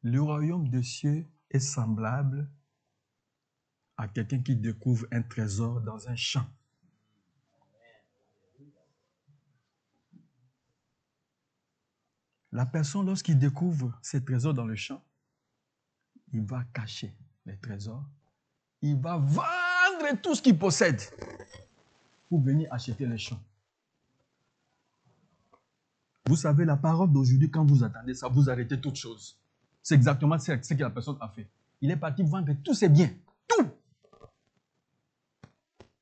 Le royaume des cieux est semblable à quelqu'un qui découvre un trésor dans un champ. La personne, lorsqu'il découvre ces trésors dans le champ, il va cacher les trésors. Il va vendre tout ce qu'il possède pour venir acheter les champs. Vous savez, la parole d'aujourd'hui, quand vous attendez ça, vous arrêtez toute chose. C'est exactement ce que la personne a fait. Il est parti vendre tous ses biens, tout,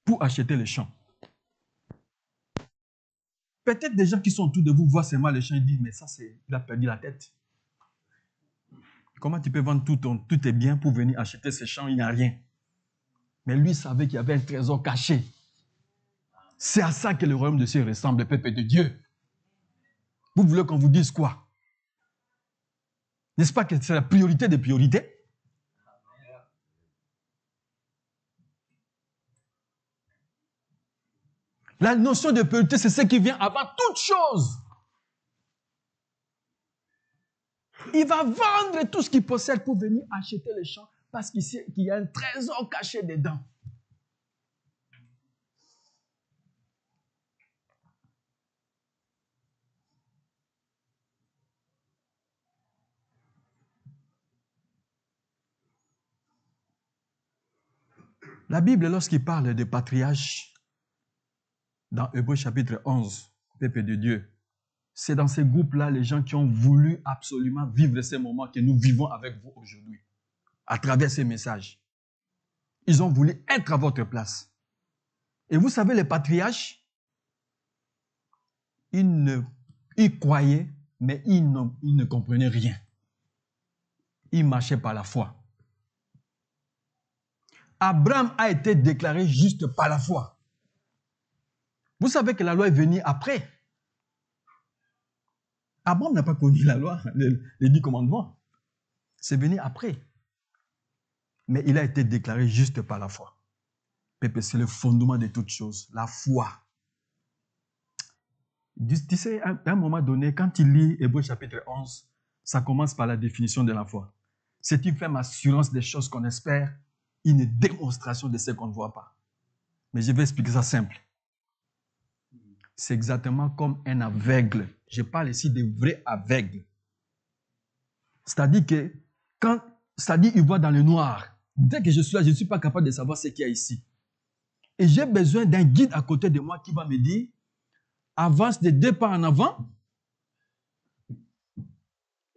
pour acheter les champs. Peut-être des gens qui sont autour de vous voient seulement les champs et disent, mais ça, il a perdu la tête. Comment tu peux vendre tous tes biens pour venir acheter ces champs? Il n'y a rien. Mais lui savait qu'il y avait un trésor caché. C'est à ça que le royaume de Dieu ressemble, le peuple de Dieu. Vous voulez qu'on vous dise quoi? N'est-ce pas que c'est la priorité des priorités? La notion de priorité, c'est ce qui vient avant toute chose. Il va vendre tout ce qu'il possède pour venir acheter les champs parce qu'il sait qu'il y a un trésor caché dedans. La Bible, lorsqu'il parle de patriarche, dans Hébreux chapitre 11, peuple de Dieu, c'est dans ces groupes-là les gens qui ont voulu absolument vivre ces moments que nous vivons avec vous aujourd'hui, à travers ces messages. Ils ont voulu être à votre place. Et vous savez, les patriarches, ils croyaient, mais ils ne comprenaient rien. Ils marchaient par la foi. Abraham a été déclaré juste par la foi. Vous savez que la loi est venue après. Abraham n'a pas connu la loi, les 10 commandements. C'est venu après. Mais il a été déclaré juste par la foi. C'est le fondement de toute chose, la foi. Tu sais, à un moment donné, quand il lit Hébreux chapitre 11, ça commence par la définition de la foi. C'est une ferme assurance des choses qu'on espère, une démonstration de ce qu'on ne voit pas. Mais je vais expliquer ça simple. C'est exactement comme un aveugle. Je parle ici des vrais aveugles. C'est-à-dire que il voit dans le noir. Dès que je suis là, je ne suis pas capable de savoir ce qu'il y a ici. Et j'ai besoin d'un guide à côté de moi qui va me dire, avance de 2 pas en avant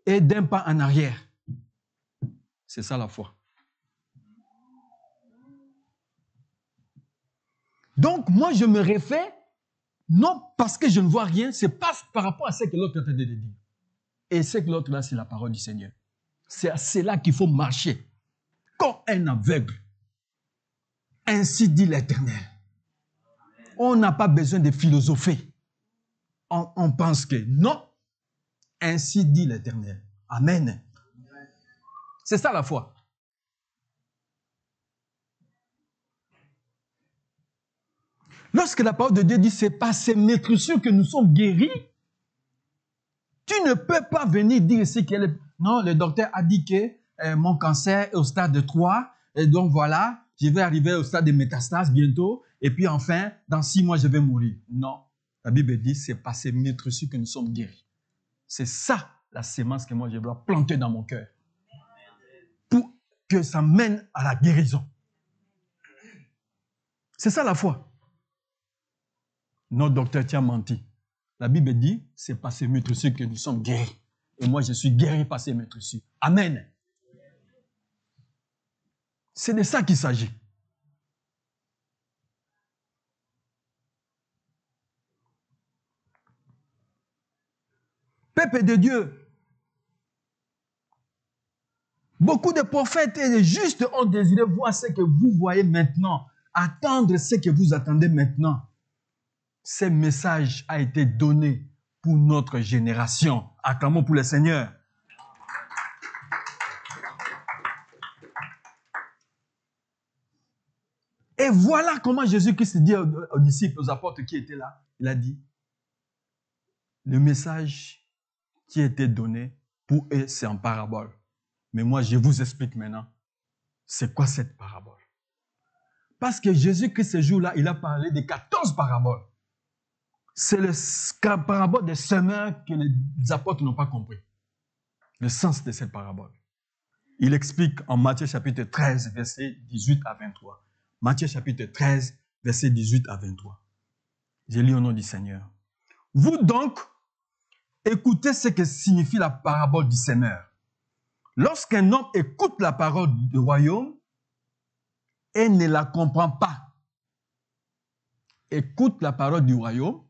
et d'1 pas en arrière. C'est ça la foi. Donc, moi, je me réfère, non parce que je ne vois rien, c'est pas par rapport à ce que l'autre est en train de dire. Et ce que l'autre là, c'est la parole du Seigneur. C'est à cela qu'il faut marcher, comme un aveugle. Ainsi dit l'Éternel. On n'a pas besoin de philosopher. On pense que non. Ainsi dit l'Éternel. Amen. C'est ça la foi. Lorsque la parole de Dieu dit c'est par ces maîtresses que nous sommes guéris, tu ne peux pas venir dire ici que non, le docteur a dit que mon cancer est au stade 3, et donc voilà, je vais arriver au stade de métastase bientôt, et puis enfin, dans 6 mois, je vais mourir. Non, la Bible dit c'est par ces maîtresses que nous sommes guéris. C'est ça la sémence que moi je dois planter dans mon cœur. Pour que ça mène à la guérison. C'est ça la foi. Notre docteur t'a menti. La Bible dit, c'est par ces maîtresses que nous sommes guéris. Et moi, je suis guéri par ces maîtresses. Amen. C'est de ça qu'il s'agit. Peuple de Dieu, beaucoup de prophètes et de justes ont désiré voir ce que vous voyez maintenant, attendre ce que vous attendez maintenant. Ce message a été donné pour notre génération. Acclamons pour le Seigneur. Et voilà comment Jésus-Christ dit aux disciples, aux apôtres qui étaient là. Il a dit, le message qui a été donné pour eux, c'est en parabole. Mais moi, je vous explique maintenant, c'est quoi cette parabole? Parce que Jésus-Christ, ce jour-là, il a parlé de 14 paraboles. C'est la parabole des semeurs que les apôtres n'ont pas compris. Le sens de cette parabole. Il explique en Matthieu chapitre 13, versets 18 à 23. Matthieu chapitre 13, versets 18 à 23. Je lis au nom du Seigneur. Vous donc, écoutez ce que signifie la parabole du semeur. Lorsqu'un homme écoute la parole du royaume et ne la comprend pas, écoute la parole du royaume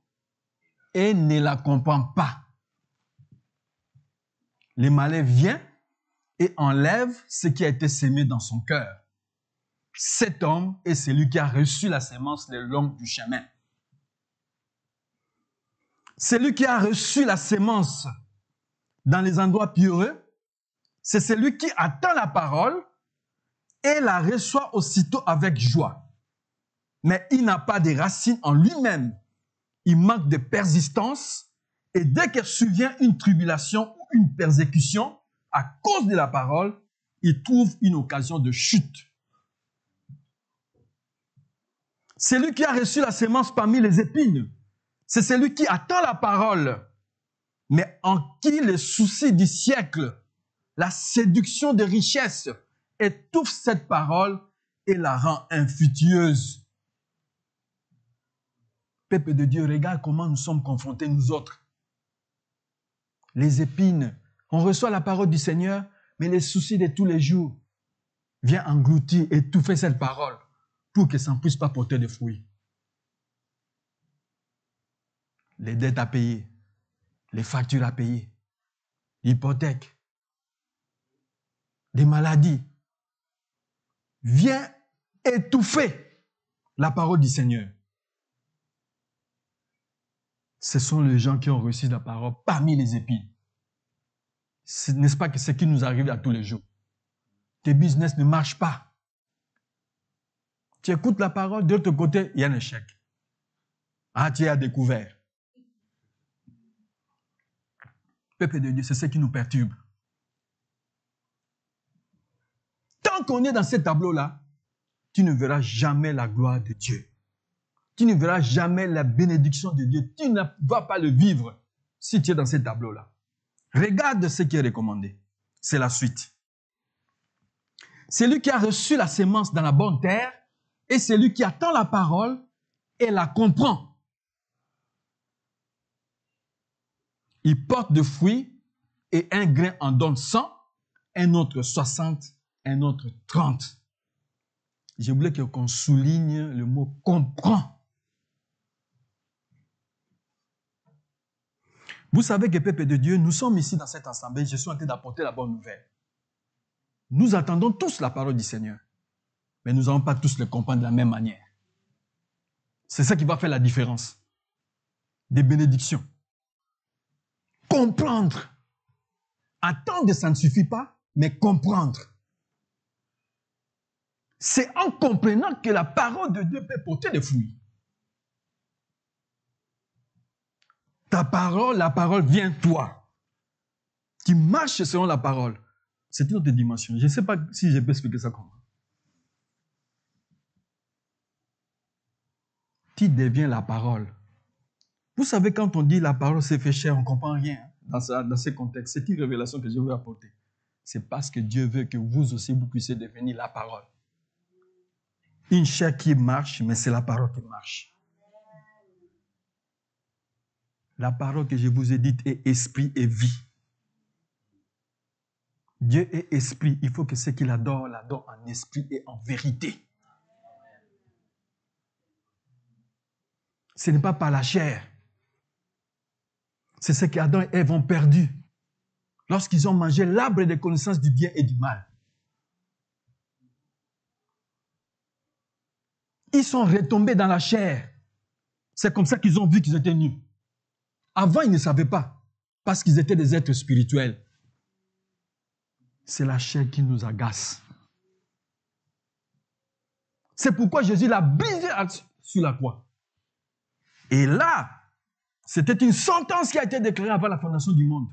et ne la comprend pas, le malin vient et enlève ce qui a été semé dans son cœur. Cet homme est celui qui a reçu la sémence le long du chemin. Celui qui a reçu la sémence dans les endroits pierreux, c'est celui qui attend la parole et la reçoit aussitôt avec joie. Mais il n'a pas de racines en lui-même. Il manque de persistance et dès que survient une tribulation ou une persécution à cause de la parole, il trouve une occasion de chute. Celui qui a reçu la sémence parmi les épines, c'est celui qui attend la parole, mais en qui les soucis du siècle, la séduction des richesses, étouffe cette parole et la rend infructueuse. Peuple de Dieu, regarde comment nous sommes confrontés, nous autres. Les épines, on reçoit la parole du Seigneur, mais les soucis de tous les jours viennent engloutir, étouffer cette parole pour que ça ne puisse pas porter de fruits. Les dettes à payer, les factures à payer, l'hypothèque, des maladies, viennent étouffer la parole du Seigneur. Ce sont les gens qui ont reçu la parole parmi les épines. N'est-ce pas que c'est ce qui nous arrive à tous les jours? Tes business ne marchent pas. Tu écoutes la parole, de l'autre côté, il y a un échec. Ah, tu es à découvert. Peuple de Dieu, c'est ce qui nous perturbe. Tant qu'on est dans ce tableau-là, tu ne verras jamais la gloire de Dieu. Tu ne verras jamais la bénédiction de Dieu. Tu ne vas pas le vivre si tu es dans ce tableau-là. Regarde ce qui est recommandé. C'est la suite. Celui qui a reçu la sémence dans la bonne terre est celui qui attend la parole et la comprend. Il porte de fruits et un grain en donne 100, un autre 60, un autre 30. Je voulais qu'on souligne le mot « comprend ». Vous savez que, peuple de Dieu, nous sommes ici dans cette assemblée, je suis en train d'apporter la bonne nouvelle. Nous attendons tous la parole du Seigneur, mais nous n'allons pas tous le comprendre de la même manière. C'est ça qui va faire la différence. Des bénédictions. Comprendre. Attendre, ça ne suffit pas, mais comprendre. C'est en comprenant que la parole de Dieu peut porter des fruits. Ta parole, la parole vient toi. Tu marches selon la parole. C'est une autre dimension. Je ne sais pas si je peux expliquer ça comment. Tu deviens la parole. Vous savez, quand on dit la parole s'est fait chair, on ne comprend rien. dans ces contextes, c'est une révélation que je veux apporter. C'est parce que Dieu veut que vous aussi, vous puissiez devenir la parole. Une chair qui marche, mais c'est la parole qui marche. La parole que je vous ai dite est esprit et vie. Dieu est esprit. Il faut que ce qu'il adore, l'adore en esprit et en vérité. Ce n'est pas par la chair. C'est ce qu'Adam et Ève ont perdu lorsqu'ils ont mangé l'arbre des connaissances du bien et du mal. Ils sont retombés dans la chair. C'est comme ça qu'ils ont vu qu'ils étaient nus. Avant, ils ne savaient pas, parce qu'ils étaient des êtres spirituels. C'est la chair qui nous agace. C'est pourquoi Jésus l'a brisé sur la croix. Et là, c'était une sentence qui a été déclarée avant la fondation du monde.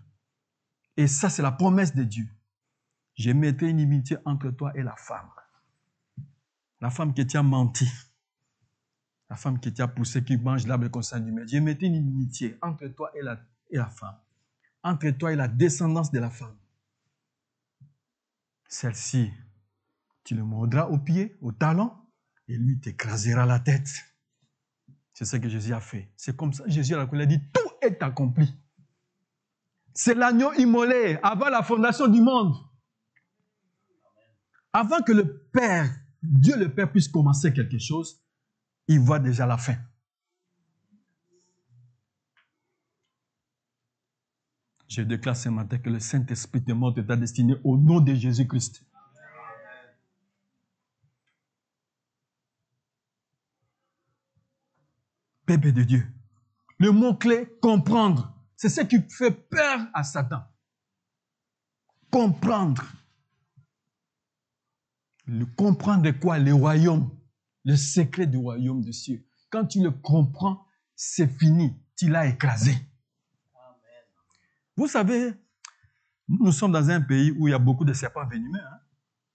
Et ça, c'est la promesse de Dieu. Je mettrai une inimitié entre toi et la femme. La femme qui t'a menti. La femme qui t'a poussé, qui mange l'arbre conscient du mal. Je mettrai une inimitié entre toi et la femme. Entre toi et la descendance de la femme. Celle-ci, tu le mordras au pied, au talon, et lui t'écrasera la tête. C'est ce que Jésus a fait. C'est comme ça, Jésus a dit, tout est accompli. C'est l'agneau immolé avant la fondation du monde. Avant que le Père, Dieu le Père puisse commencer quelque chose, il voit déjà la fin. Je déclare ce matin que le Saint-Esprit te montre ta destinée au nom de Jésus-Christ. Peuple de Dieu. Le mot-clé, comprendre. C'est ce qui fait peur à Satan. Comprendre. Comprendre de quoi? Le royaume. Le secret du royaume des cieux. Quand tu le comprends, c'est fini. Tu l'as écrasé. Amen. Vous savez, nous sommes dans un pays où il y a beaucoup de serpents venimeux.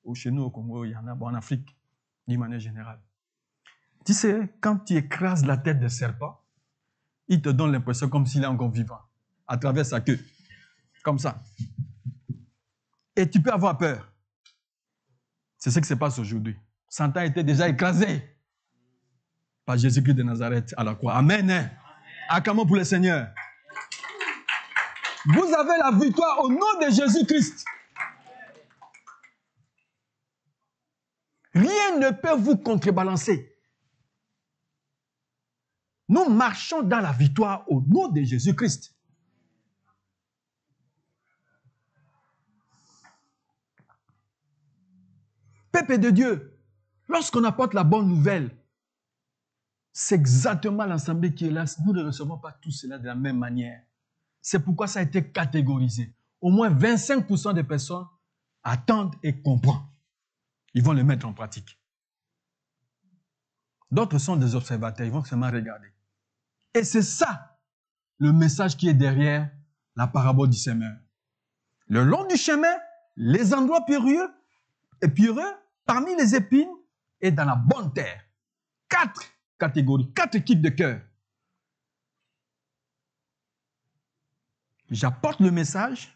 Ou chez nous au Congo, il y en a en Afrique, d'une manière générale. Tu sais, quand tu écrases la tête de serpent, il te donne l'impression comme s'il est encore vivant, à travers sa queue. Comme ça. Et tu peux avoir peur. C'est ce qui se passe aujourd'hui. Satan était déjà écrasé par Jésus-Christ de Nazareth à la croix. Amen. Acclamons pour le Seigneur. Vous avez la victoire au nom de Jésus-Christ. Rien ne peut vous contrebalancer. Nous marchons dans la victoire au nom de Jésus-Christ. Peuple de Dieu, lorsqu'on apporte la bonne nouvelle, c'est exactement l'assemblée qui est là. Nous ne recevons pas tout cela de la même manière. C'est pourquoi ça a été catégorisé. Au moins 25% des personnes attendent et comprennent. Ils vont le mettre en pratique. D'autres sont des observateurs, ils vont seulement regarder. Et c'est ça, le message qui est derrière la parabole du semeur. Le long du chemin, les endroits pierreux, parmi les épines et dans la bonne terre. 4 catégories, 4 types de cœurs. J'apporte le message.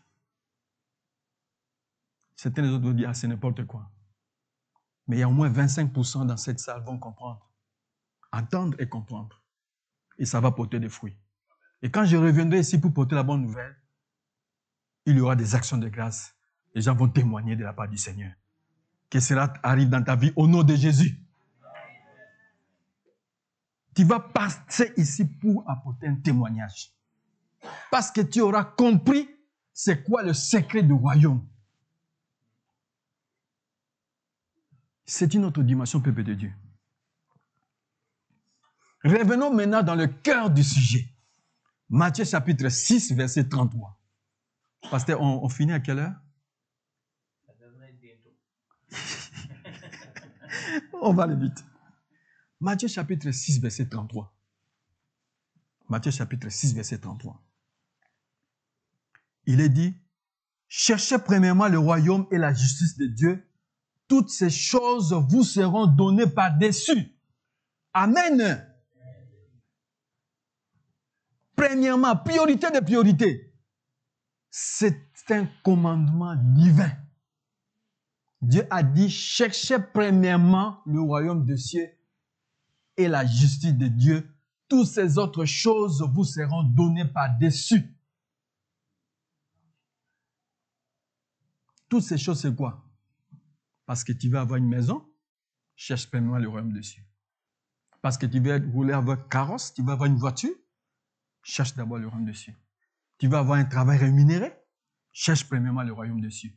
Certains des autres vont dire, ah, c'est n'importe quoi. Mais il y a au moins 25% dans cette salle vont comprendre. Entendre et comprendre. Et ça va porter des fruits. Et quand je reviendrai ici pour porter la bonne nouvelle, il y aura des actions de grâce. Les gens vont témoigner de la part du Seigneur. Que cela arrive dans ta vie au nom de Jésus. Tu vas passer ici pour apporter un témoignage. Parce que tu auras compris c'est quoi le secret du royaume. C'est une autre dimension, peuple de Dieu. Revenons maintenant dans le cœur du sujet. Matthieu chapitre 6, verset 33. Pasteur, on finit à quelle heure? Ça devrait être bientôt. On va aller vite. Matthieu chapitre 6, verset 33. Matthieu chapitre 6, verset 33. Il est dit, cherchez premièrement le royaume et la justice de Dieu. Toutes ces choses vous seront données par-dessus. Amen. Premièrement, priorité de priorité. C'est un commandement divin. Dieu a dit, cherchez premièrement le royaume des cieux et la justice de Dieu. Toutes ces autres choses vous seront données par-dessus. Toutes ces choses, c'est quoi? Parce que tu veux avoir une maison, cherche premièrement le royaume des cieux. Parce que tu veux rouler avec carrosse, tu veux avoir une voiture, cherche d'abord le royaume des cieux. Tu veux avoir un travail rémunéré, cherche premièrement le royaume des cieux.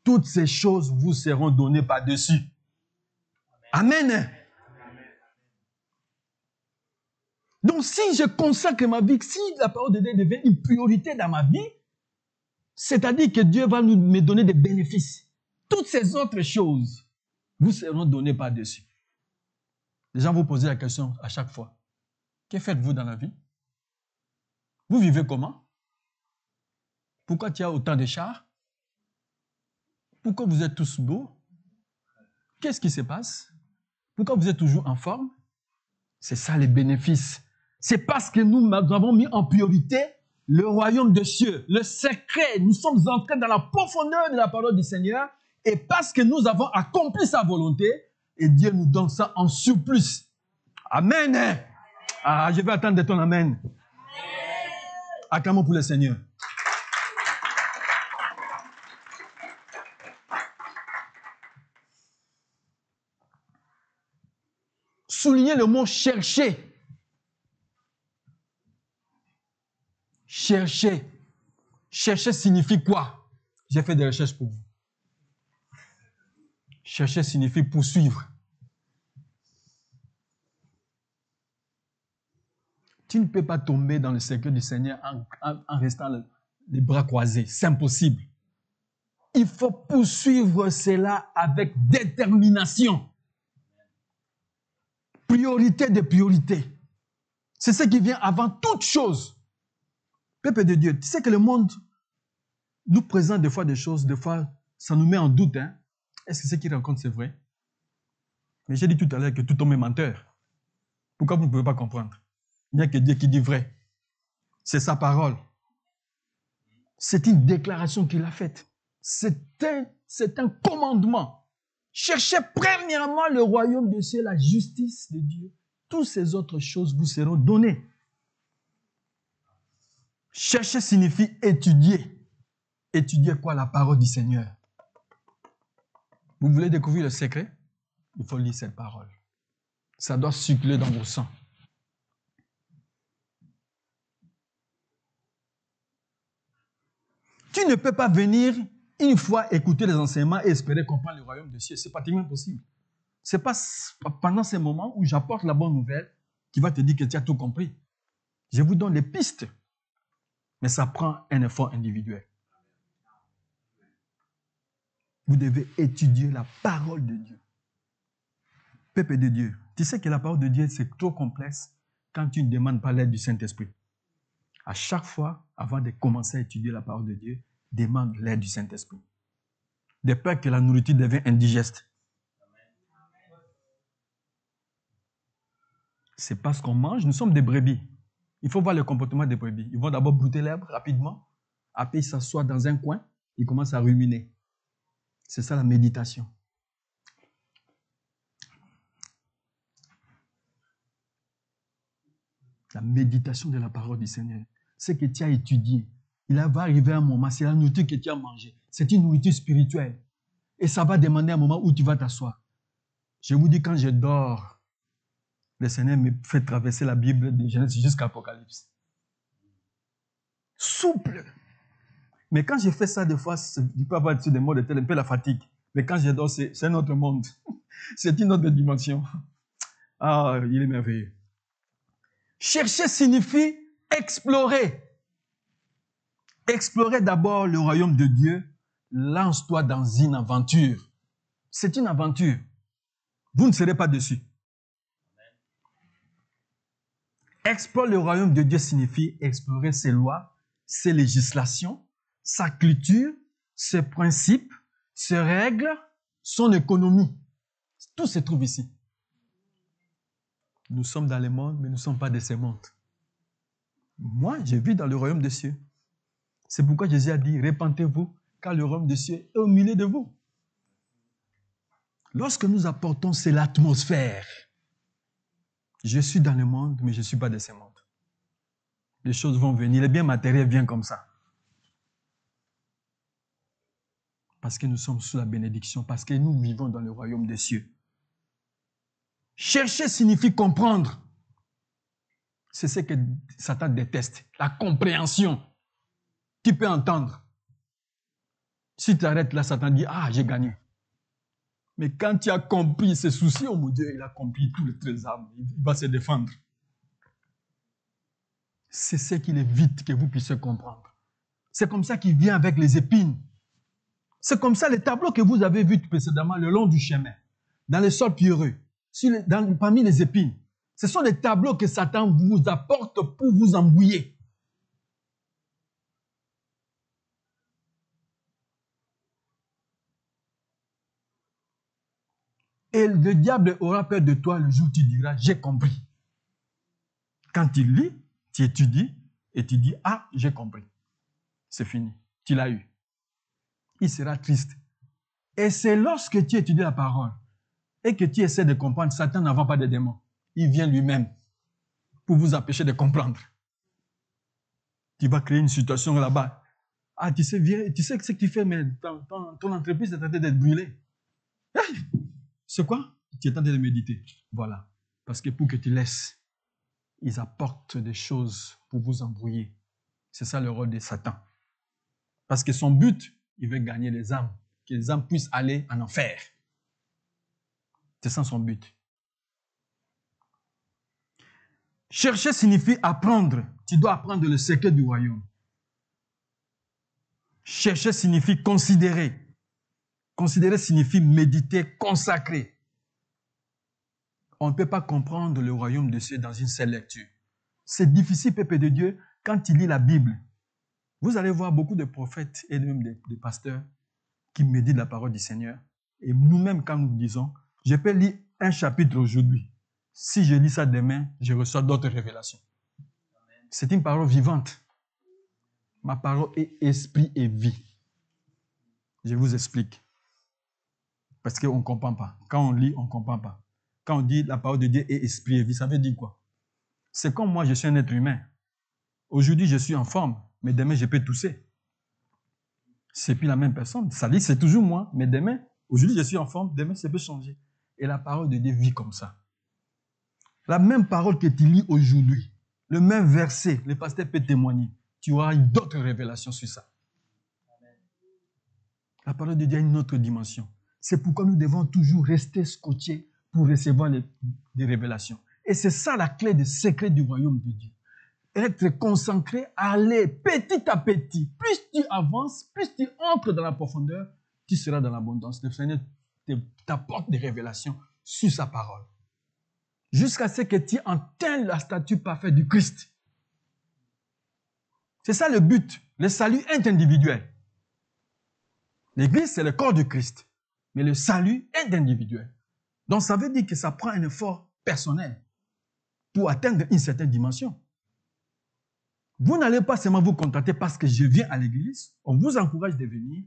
Toutes ces choses vous seront données par-dessus. Amen. Donc, si je consacre ma vie, si la parole de Dieu devient une priorité dans ma vie, c'est-à-dire que Dieu va me donner des bénéfices. Toutes ces autres choses vous seront données par-dessus. Les gens vous posent la question à chaque fois. Que faites-vous dans la vie? Vous vivez comment? Pourquoi tu as autant de chars? Pourquoi vous êtes tous beaux? Qu'est-ce qui se passe? Pourquoi vous êtes toujours en forme? C'est ça les bénéfices. C'est parce que nous avons mis en priorité le royaume des cieux, le secret. Nous sommes entrés dans la profondeur de la parole du Seigneur et parce que nous avons accompli sa volonté et Dieu nous donne ça en surplus. Amen. Ah, je vais attendre de ton amen. Acclamons pour le Seigneur. Soulignez le mot chercher. Chercher. Chercher signifie quoi? J'ai fait des recherches pour vous. Chercher signifie poursuivre. Tu ne peux pas tomber dans le secret du Seigneur en restant les bras croisés. C'est impossible. Il faut poursuivre cela avec détermination. Priorité de priorité. C'est ce qui vient avant toute chose. Peuple de Dieu, tu sais que le monde nous présente des fois des choses, des fois ça nous met en doute. Hein? Est-ce que ce qu'il raconte c'est vrai? Mais j'ai dit tout à l'heure que tout homme est menteur. Pourquoi vous ne pouvez pas comprendre? Il n'y a que Dieu qui dit vrai. C'est sa parole. C'est une déclaration qu'il a faite. C'est un commandement. Cherchez premièrement le royaume de Dieu, la justice de Dieu. Toutes ces autres choses vous seront données. Chercher signifie étudier. Étudier quoi? La parole du Seigneur. Vous voulez découvrir le secret? Il faut lire cette parole. Ça doit circuler dans vos sangs. Tu ne peux pas venir une fois écouter les enseignements et espérer comprendre le royaume des cieux. C'est pratiquement impossible. Ce n'est pas pendant ces moments où j'apporte la bonne nouvelle qui va te dire que tu as tout compris. Je vous donne les pistes. Mais ça prend un effort individuel. Vous devez étudier la parole de Dieu. Peuple de Dieu, tu sais que la parole de Dieu, c'est trop complexe quand tu ne demandes pas l'aide du Saint-Esprit. À chaque fois, avant de commencer à étudier la parole de Dieu, demande l'aide du Saint-Esprit. De peur que la nourriture devienne indigeste. C'est parce qu'on mange, nous sommes des brebis. Il faut voir le comportement des brebis. Ils vont d'abord brouter l'herbe rapidement, après ils s'assoient dans un coin, ils commencent à ruminer. C'est ça la méditation. La méditation de la parole du Seigneur. C'est que tu as étudié. Il va arriver un moment, c'est la nourriture que tu as mangée. C'est une nourriture spirituelle. Et ça va demander un moment où tu vas t'asseoir. Je vous dis, quand je dors, le Seigneur me fait traverser la Bible de Genèse jusqu'à Apocalypse. Souple. Mais quand je fais ça, des fois, je peux avoir des mots de tel, un peu la fatigue. Mais quand je dors, c'est un autre monde. C'est une autre dimension. Ah, il est merveilleux. Chercher signifie explorer. Explorer d'abord le royaume de Dieu. Lance-toi dans une aventure. C'est une aventure. Vous ne serez pas dessus. Explorer le royaume de Dieu signifie explorer ses lois, ses législations, sa culture, ses principes, ses règles, son économie. Tout se trouve ici. Nous sommes dans le monde, mais nous ne sommes pas de ce monde. Moi, je vis dans le royaume des cieux. C'est pourquoi Jésus a dit, répentez-vous, car le royaume des cieux est au milieu de vous. Lorsque nous apportons, c'est l'atmosphère. Je suis dans le monde, mais je ne suis pas de ce monde. Les choses vont venir, les biens matériels viennent comme ça. Parce que nous sommes sous la bénédiction, parce que nous vivons dans le royaume des cieux. Chercher signifie comprendre. C'est ce que Satan déteste, la compréhension. Tu peux entendre. Si tu arrêtes là, Satan dit, ah, j'ai gagné. Mais quand tu as compris ses soucis, oh mon Dieu, il a compris tous les trésors, il va se défendre. C'est ce qu'il évite que vous puissiez comprendre. C'est comme ça qu'il vient avec les épines. C'est comme ça les tableaux que vous avez vus précédemment le long du chemin, dans les sols pierreux, parmi les épines. Ce sont des tableaux que Satan vous apporte pour vous embrouiller. Et le diable aura peur de toi le jour où tu diras, j'ai compris. Quand tu lis, tu étudies et tu dis, ah, j'ai compris. C'est fini. Tu l'as eu. Il sera triste. Et c'est lorsque tu étudies la parole et que tu essaies de comprendre, Satan n'envoie pas de démons. Il vient lui-même pour vous empêcher de comprendre. Tu vas créer une situation là-bas. Ah, tu sais ce que tu fais, mais ton entreprise est en train d'être brûlée. C'est quoi? Tu es en train de méditer. Voilà. Parce que pour que tu laisses, ils apportent des choses pour vous embrouiller. C'est ça le rôle de Satan. Parce que son but, il veut gagner les âmes. Que les âmes puissent aller en enfer. C'est ça son but. Chercher signifie apprendre. Tu dois apprendre le secret du royaume. Chercher signifie considérer. Considérer signifie méditer, consacrer. On ne peut pas comprendre le royaume de Dieu dans une seule lecture. C'est difficile, peuple de Dieu, quand tu lis la Bible. Vous allez voir beaucoup de prophètes et même des pasteurs qui méditent la parole du Seigneur. Et nous-mêmes, quand nous disons, je peux lire un chapitre aujourd'hui. Si je lis ça demain, je reçois d'autres révélations. C'est une parole vivante. Ma parole est esprit et vie. Je vous explique. Parce qu'on ne comprend pas. Quand on lit, on ne comprend pas. Quand on dit la parole de Dieu est esprit et vie, ça veut dire quoi? C'est comme moi, je suis un être humain. Aujourd'hui, je suis en forme, mais demain, je peux tousser. C'est plus la même personne. Ça dit, c'est toujours moi, mais demain, aujourd'hui, je suis en forme, demain, ça peut changer. Et la parole de Dieu vit comme ça. La même parole que tu lis aujourd'hui, le même verset, le pasteur peut témoigner. Tu auras d'autres révélations sur ça. La parole de Dieu a une autre dimension. C'est pourquoi nous devons toujours rester scotchés pour recevoir des révélations. Et c'est ça la clé du secret du royaume de Dieu. Être concentré, aller petit à petit. Plus tu avances, plus tu entres dans la profondeur, tu seras dans l'abondance. Le Seigneur t'apporte des révélations sur sa parole. Jusqu'à ce que tu atteignes la stature parfaite du Christ. C'est ça le but. Le salut est individuel. L'Église, c'est le corps du Christ. Mais le salut est individuel. Donc, ça veut dire que ça prend un effort personnel pour atteindre une certaine dimension. Vous n'allez pas seulement vous contenter parce que je viens à l'Église. On vous encourage de venir.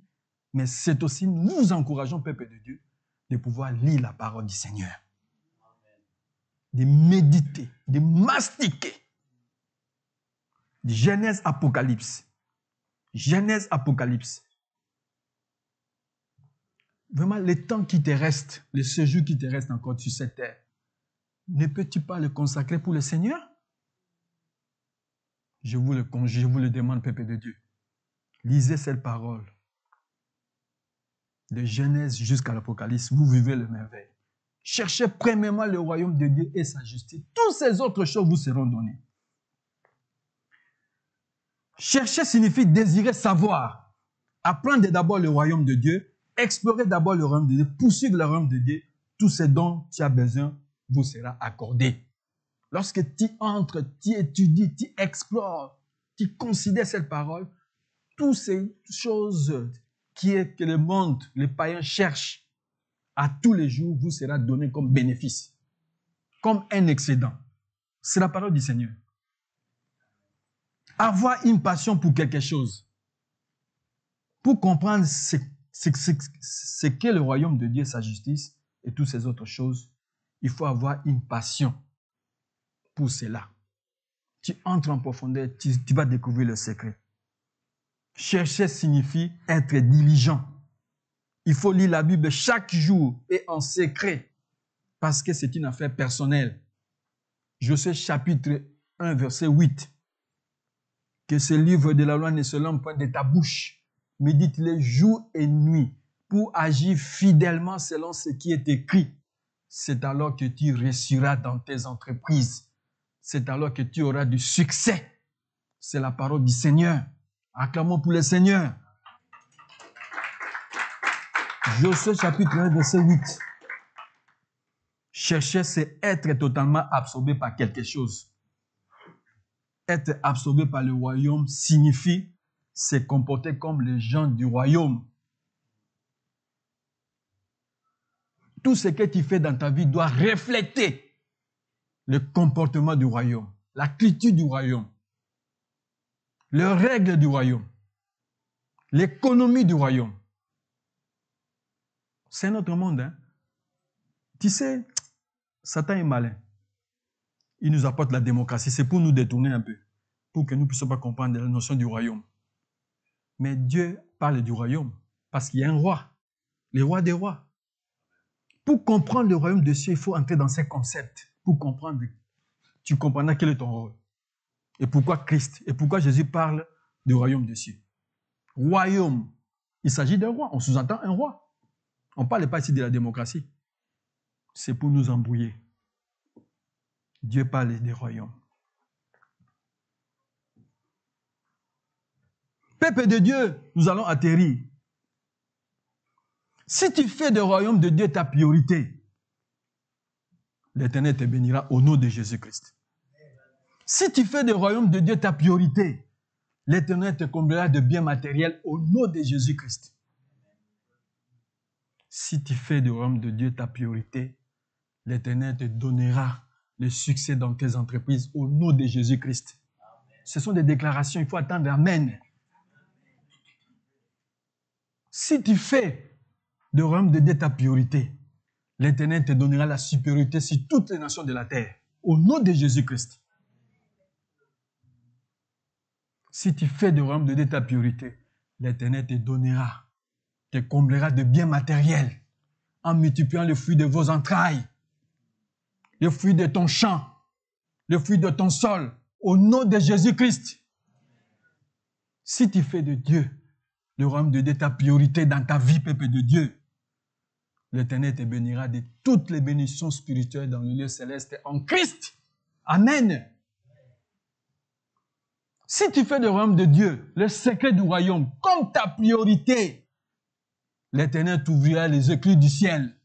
Mais c'est aussi, nous encourageons, peuple de Dieu, de pouvoir lire la parole du Seigneur. De méditer, de mastiquer. Genèse, Apocalypse. Genèse, Apocalypse. Vraiment, le temps qui te reste, le séjour qui te reste encore sur cette terre, ne peux-tu pas le consacrer pour le Seigneur? Je vous le demande, peuple de Dieu. Lisez cette parole. De Genèse jusqu'à l'Apocalypse, vous vivez le merveille. Cherchez premièrement le royaume de Dieu et sa justice. Toutes ces autres choses vous seront données. Chercher signifie désirer savoir. Apprendre d'abord le royaume de Dieu. Explorer d'abord le royaume de Dieu, poursuivre le royaume de Dieu, tout ce dont tu as besoin vous sera accordé. Lorsque tu entres, tu étudies, tu explores, tu considères cette parole, toutes ces choses que le monde, les païens cherchent à tous les jours, vous sera donné comme bénéfice, comme un excédent. C'est la parole du Seigneur. Avoir une passion pour quelque chose, Pour comprendre ce qu'est le royaume de Dieu, sa justice et toutes ces autres choses, il faut avoir une passion pour cela. Tu entres en profondeur, tu vas découvrir le secret. Chercher signifie être diligent. Il faut lire la Bible chaque jour et en secret parce que c'est une affaire personnelle. Josué chapitre 1, verset 8. Que ce livre de la loi ne se lâche point de ta bouche. Médite-le jour et nuit pour agir fidèlement selon ce qui est écrit. C'est alors que tu réussiras dans tes entreprises. C'est alors que tu auras du succès. C'est la parole du Seigneur. Acclamons pour le Seigneur. Josué chapitre 1, verset 8. Chercher, c'est être totalement absorbé par quelque chose. Être absorbé par le royaume signifie se comporter comme les gens du royaume. Tout ce que tu fais dans ta vie doit refléter le comportement du royaume, la culture du royaume, les règles du royaume, l'économie du royaume. C'est notre monde, hein? Tu sais, Satan est malin. Il nous apporte la démocratie. C'est pour nous détourner un peu, pour que nous ne puissions pas comprendre la notion du royaume. Mais Dieu parle du royaume parce qu'il y a un roi, le roi des rois. Pour comprendre le royaume de Dieu, il faut entrer dans ces concepts. Pour comprendre, tu comprendras quel est ton rôle. Et pourquoi Christ, et pourquoi Jésus parle du royaume de Dieu. Royaume, il s'agit d'un roi. On sous-entend un roi. On ne parle pas ici de la démocratie. C'est pour nous embrouiller. Dieu parle des royaumes. Peuple de Dieu, nous allons atterrir. Si tu fais du royaume de Dieu ta priorité, l'Éternel te bénira au nom de Jésus-Christ. Si tu fais du royaume de Dieu ta priorité, l'Éternel te comblera de biens matériels au nom de Jésus-Christ. Si tu fais du royaume de Dieu ta priorité, l'Éternel te donnera le succès dans tes entreprises au nom de Jésus-Christ. Ce sont des déclarations, il faut attendre Amen. Si tu fais du royaume de Dieu ta priorité, l'Éternel te donnera la supériorité sur toutes les nations de la terre au nom de Jésus-Christ. Si tu fais du royaume de Dieu ta priorité, l'Éternel te donnera, te comblera de biens matériels en multipliant le fruit de vos entrailles, le fruit de ton champ, le fruit de ton sol, au nom de Jésus-Christ. Si tu fais de Dieu, le royaume de Dieu, ta priorité dans ta vie, peuple de Dieu, l'Éternel te bénira de toutes les bénédictions spirituelles dans le lieu céleste en Christ. Amen. Si tu fais le royaume de Dieu, le secret du royaume, comme ta priorité, l'Éternel t'ouvrira les écluses du ciel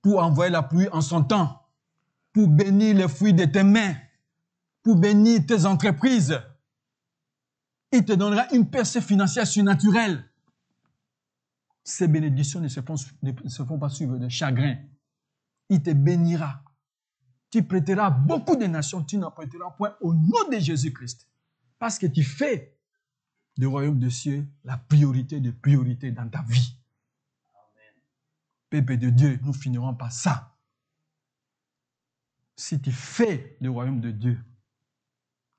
pour envoyer la pluie en son temps, pour bénir les fruits de tes mains, pour bénir tes entreprises. Il te donnera une percée financière surnaturelle. Ces bénédictions ne se font pas suivre de chagrin. Il te bénira. Tu prêteras à beaucoup de nations, tu n'en prêteras point au nom de Jésus-Christ. Parce que tu fais du royaume de cieux la priorité de priorité dans ta vie. Amen. Peuple de Dieu, nous finirons par ça. Si tu fais le royaume de Dieu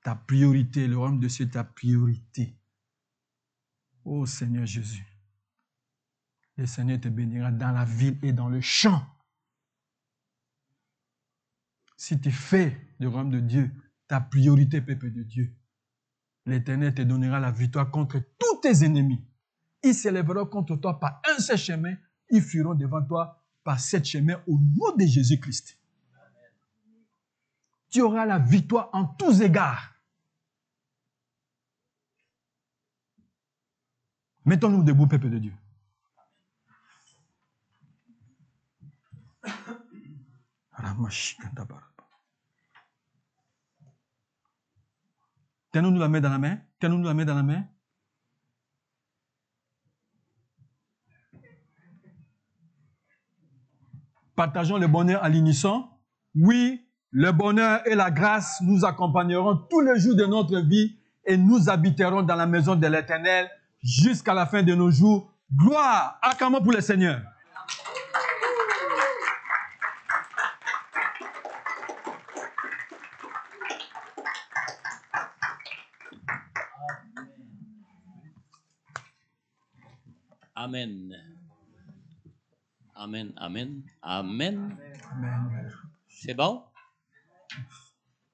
ta priorité, le royaume de Dieu ta priorité, ô Seigneur Jésus, le Seigneur te bénira dans la ville et dans le champ. Si tu fais le royaume de Dieu ta priorité, peuple de Dieu, l'Éternel te donnera la victoire contre tous tes ennemis. Ils s'élèveront contre toi par un seul chemin, ils fuiront devant toi par 7 chemins au nom de Jésus-Christ. Tu auras la victoire en tous égards. Mettons-nous debout, peuple de Dieu. Tenons-nous la main dans la main. Tenons-nous la main dans la main. Partageons le bonheur à l'unisson. Oui, le bonheur et la grâce nous accompagneront tous les jours de notre vie et nous habiterons dans la maison de l'Éternel jusqu'à la fin de nos jours. Gloire, acclamons pour le Seigneur. Amen. Amen, amen, amen. Amen. C'est bon?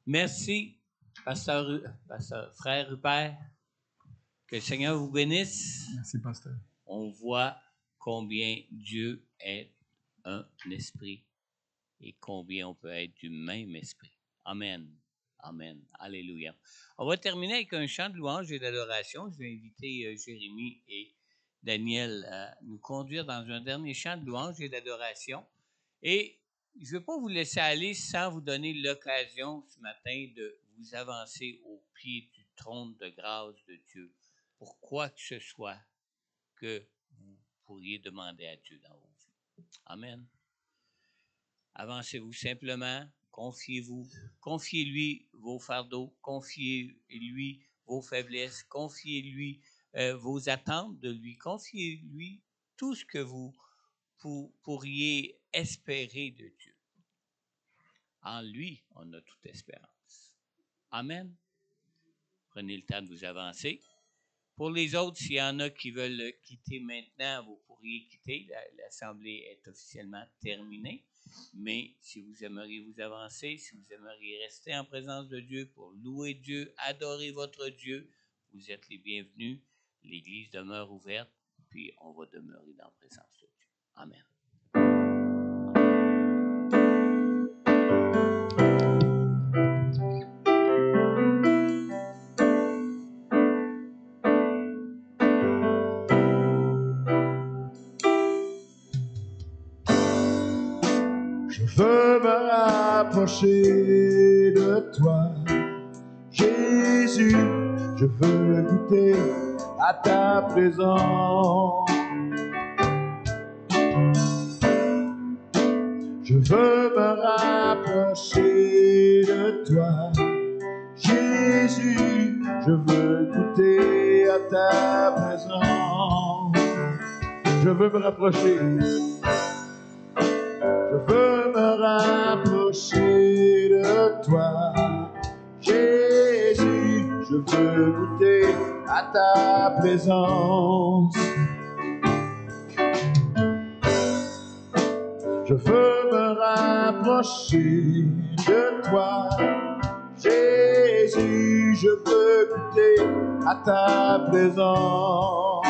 Merci, pasteur, frère Rupert. Que le Seigneur vous bénisse. Merci, pasteur. On voit combien Dieu est un esprit et combien on peut être du même esprit. Amen. Amen. Alléluia. On va terminer avec un chant de louange et d'adoration. Je vais inviter Jérémie et Daniel à nous conduire dans un dernier chant de louange et d'adoration. Et je ne veux pas vous laisser aller sans vous donner l'occasion ce matin de vous avancer au pied du trône de grâce de Dieu pour quoi que ce soit que vous pourriez demander à Dieu dans vos vies. Amen. Avancez-vous simplement, confiez-vous, confiez-lui vos fardeaux, confiez-lui vos faiblesses, confiez-lui vos attentes de lui, confiez-lui tout ce que vous pourriez espérer de Dieu. En lui, on a toute espérance. Amen. Prenez le temps de vous avancer. Pour les autres, s'il y en a qui veulent quitter maintenant, vous pourriez quitter. L'assemblée est officiellement terminée. Mais si vous aimeriez vous avancer, si vous aimeriez rester en présence de Dieu pour louer Dieu, adorer votre Dieu, vous êtes les bienvenus. L'Église demeure ouverte, puis on va demeurer dans la présence de Dieu. Amen. Je veux me rapprocher de toi, Jésus, je veux goûter à ta présence. Je veux me rapprocher de toi, Jésus, je veux goûter à ta présence. Je veux me rapprocher. Je veux me rapprocher de toi, Jésus, je veux goûter à ta présence. Je veux me rapprocher de toi, Jésus, je veux goûter à ta présence.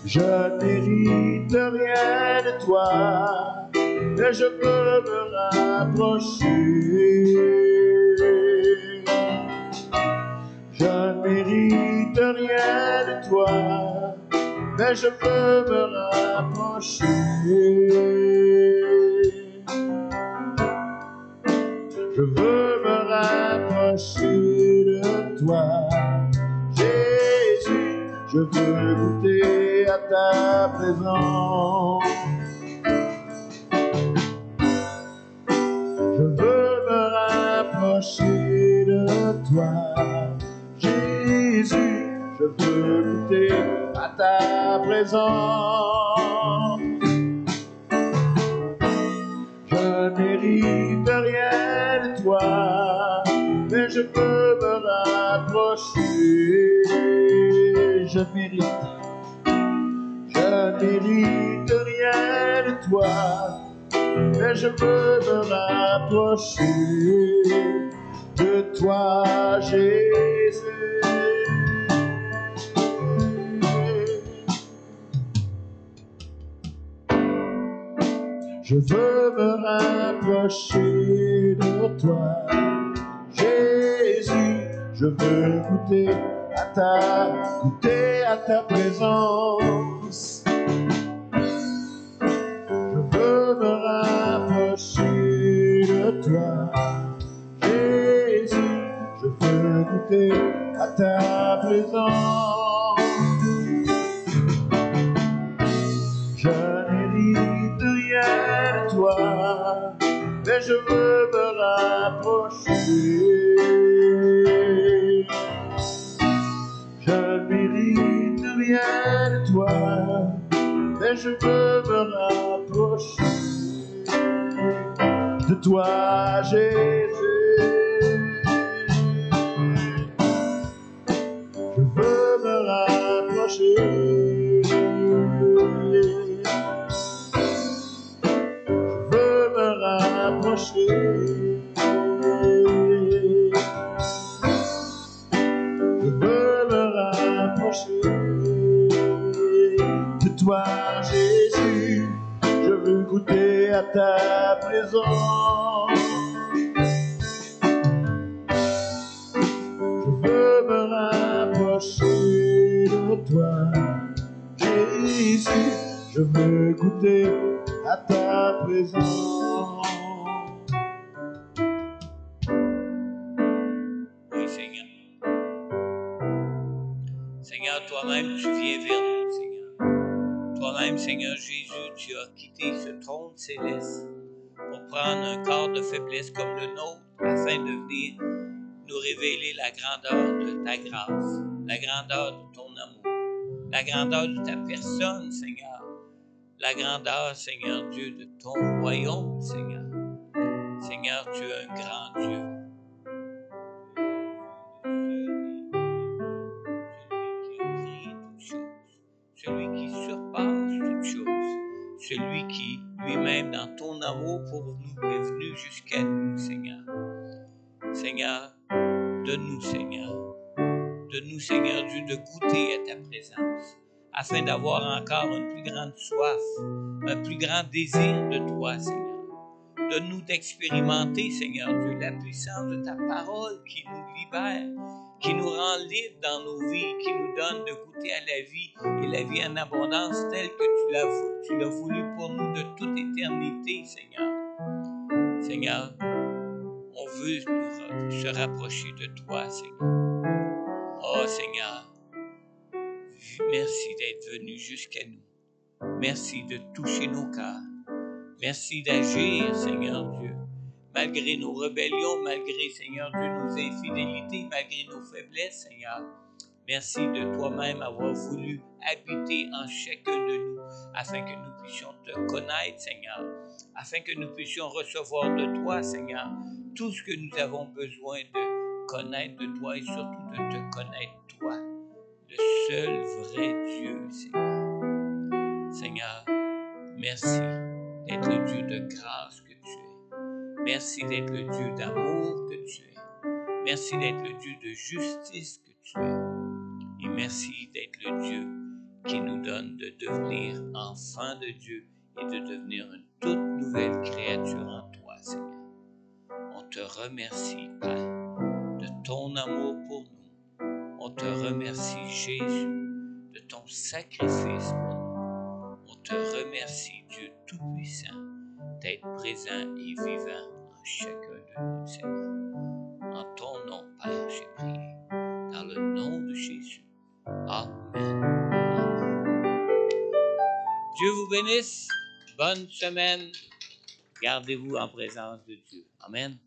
Je mérite rien de toi, mais je veux me rapprocher. Je mérite rien de toi, mais je veux me rapprocher. Je veux me rapprocher de toi, Jésus, je veux goûter à ta présence. Je veux me rapprocher de toi, Jésus, je veux goûter à ta présence. Je mérite rien de toi, mais je peux me rapprocher. Je mérite rien de toi, mais je veux me rapprocher de toi, Jésus. Je veux me rapprocher de toi, Jésus, je veux goûter à ta présence. Je veux me rapprocher de toi, Jésus, je veux goûter à ta présence. Je n'hérite rien de toi, mais je veux me rapprocher. je veux me rapprocher de toi, Jésus. Je veux me rapprocher. Je veux me rapprocher. Je veux me rapprocher de toi, Jésus. Je veux goûter à ta présence. Je veux me rapprocher de toi, Jésus. Je veux goûter à ta présence. Oui, Seigneur. Seigneur, toi-même, tu viens vers nous, Seigneur. Toi-même, Seigneur Jésus, tu as quitté ce trône céleste pour prendre un corps de faiblesse comme le nôtre afin de venir nous révéler la grandeur de ta grâce, la grandeur de ton amour, la grandeur de ta personne, Seigneur, la grandeur, Seigneur Dieu, de ton royaume, Seigneur. Seigneur, tu es un grand Dieu. Celui qui surpasse toutes choses, celui qui lui-même dans ton amour pour nous est venu jusqu'à nous, Seigneur. Seigneur, donne-nous, Seigneur, Dieu, de goûter à ta présence, afin d'avoir encore une plus grande soif, un plus grand désir de toi, Seigneur. Donne-nous d'expérimenter, Seigneur Dieu, la puissance de ta parole qui nous libère, qui nous rend libres dans nos vies, qui nous donne de goûter à la vie et la vie en abondance telle que tu l'as voulu pour nous de toute éternité, Seigneur. Seigneur, on veut se rapprocher de toi, Seigneur. Oh, Seigneur, merci d'être venu jusqu'à nous. Merci de toucher nos cœurs. Merci d'agir, Seigneur Dieu, malgré nos rébellions, malgré, Seigneur Dieu, nos infidélités, malgré nos faiblesses, Seigneur. Merci de toi-même avoir voulu habiter en chacun de nous, afin que nous puissions te connaître, Seigneur, afin que nous puissions recevoir de toi, Seigneur, tout ce que nous avons besoin de connaître de toi et surtout de te connaître, toi, le seul vrai Dieu, Seigneur. Seigneur, merci d'être le Dieu de grâce que tu es. Merci d'être le Dieu d'amour que tu es. Merci d'être le Dieu de justice que tu es. Et merci d'être le Dieu qui nous donne de devenir enfants de Dieu et de devenir une toute nouvelle créature en toi, Seigneur. On te remercie, Père, de ton amour pour nous. On te remercie, Jésus, de ton sacrifice pour nous. On te remercie, Dieu Tout-Puissant, d'être présent et vivant en chacun de nous, Seigneur. En ton nom, Père, j'ai prié. Dans le nom de Jésus. Amen. Dieu vous bénisse. Bonne semaine. Gardez-vous en présence de Dieu. Amen.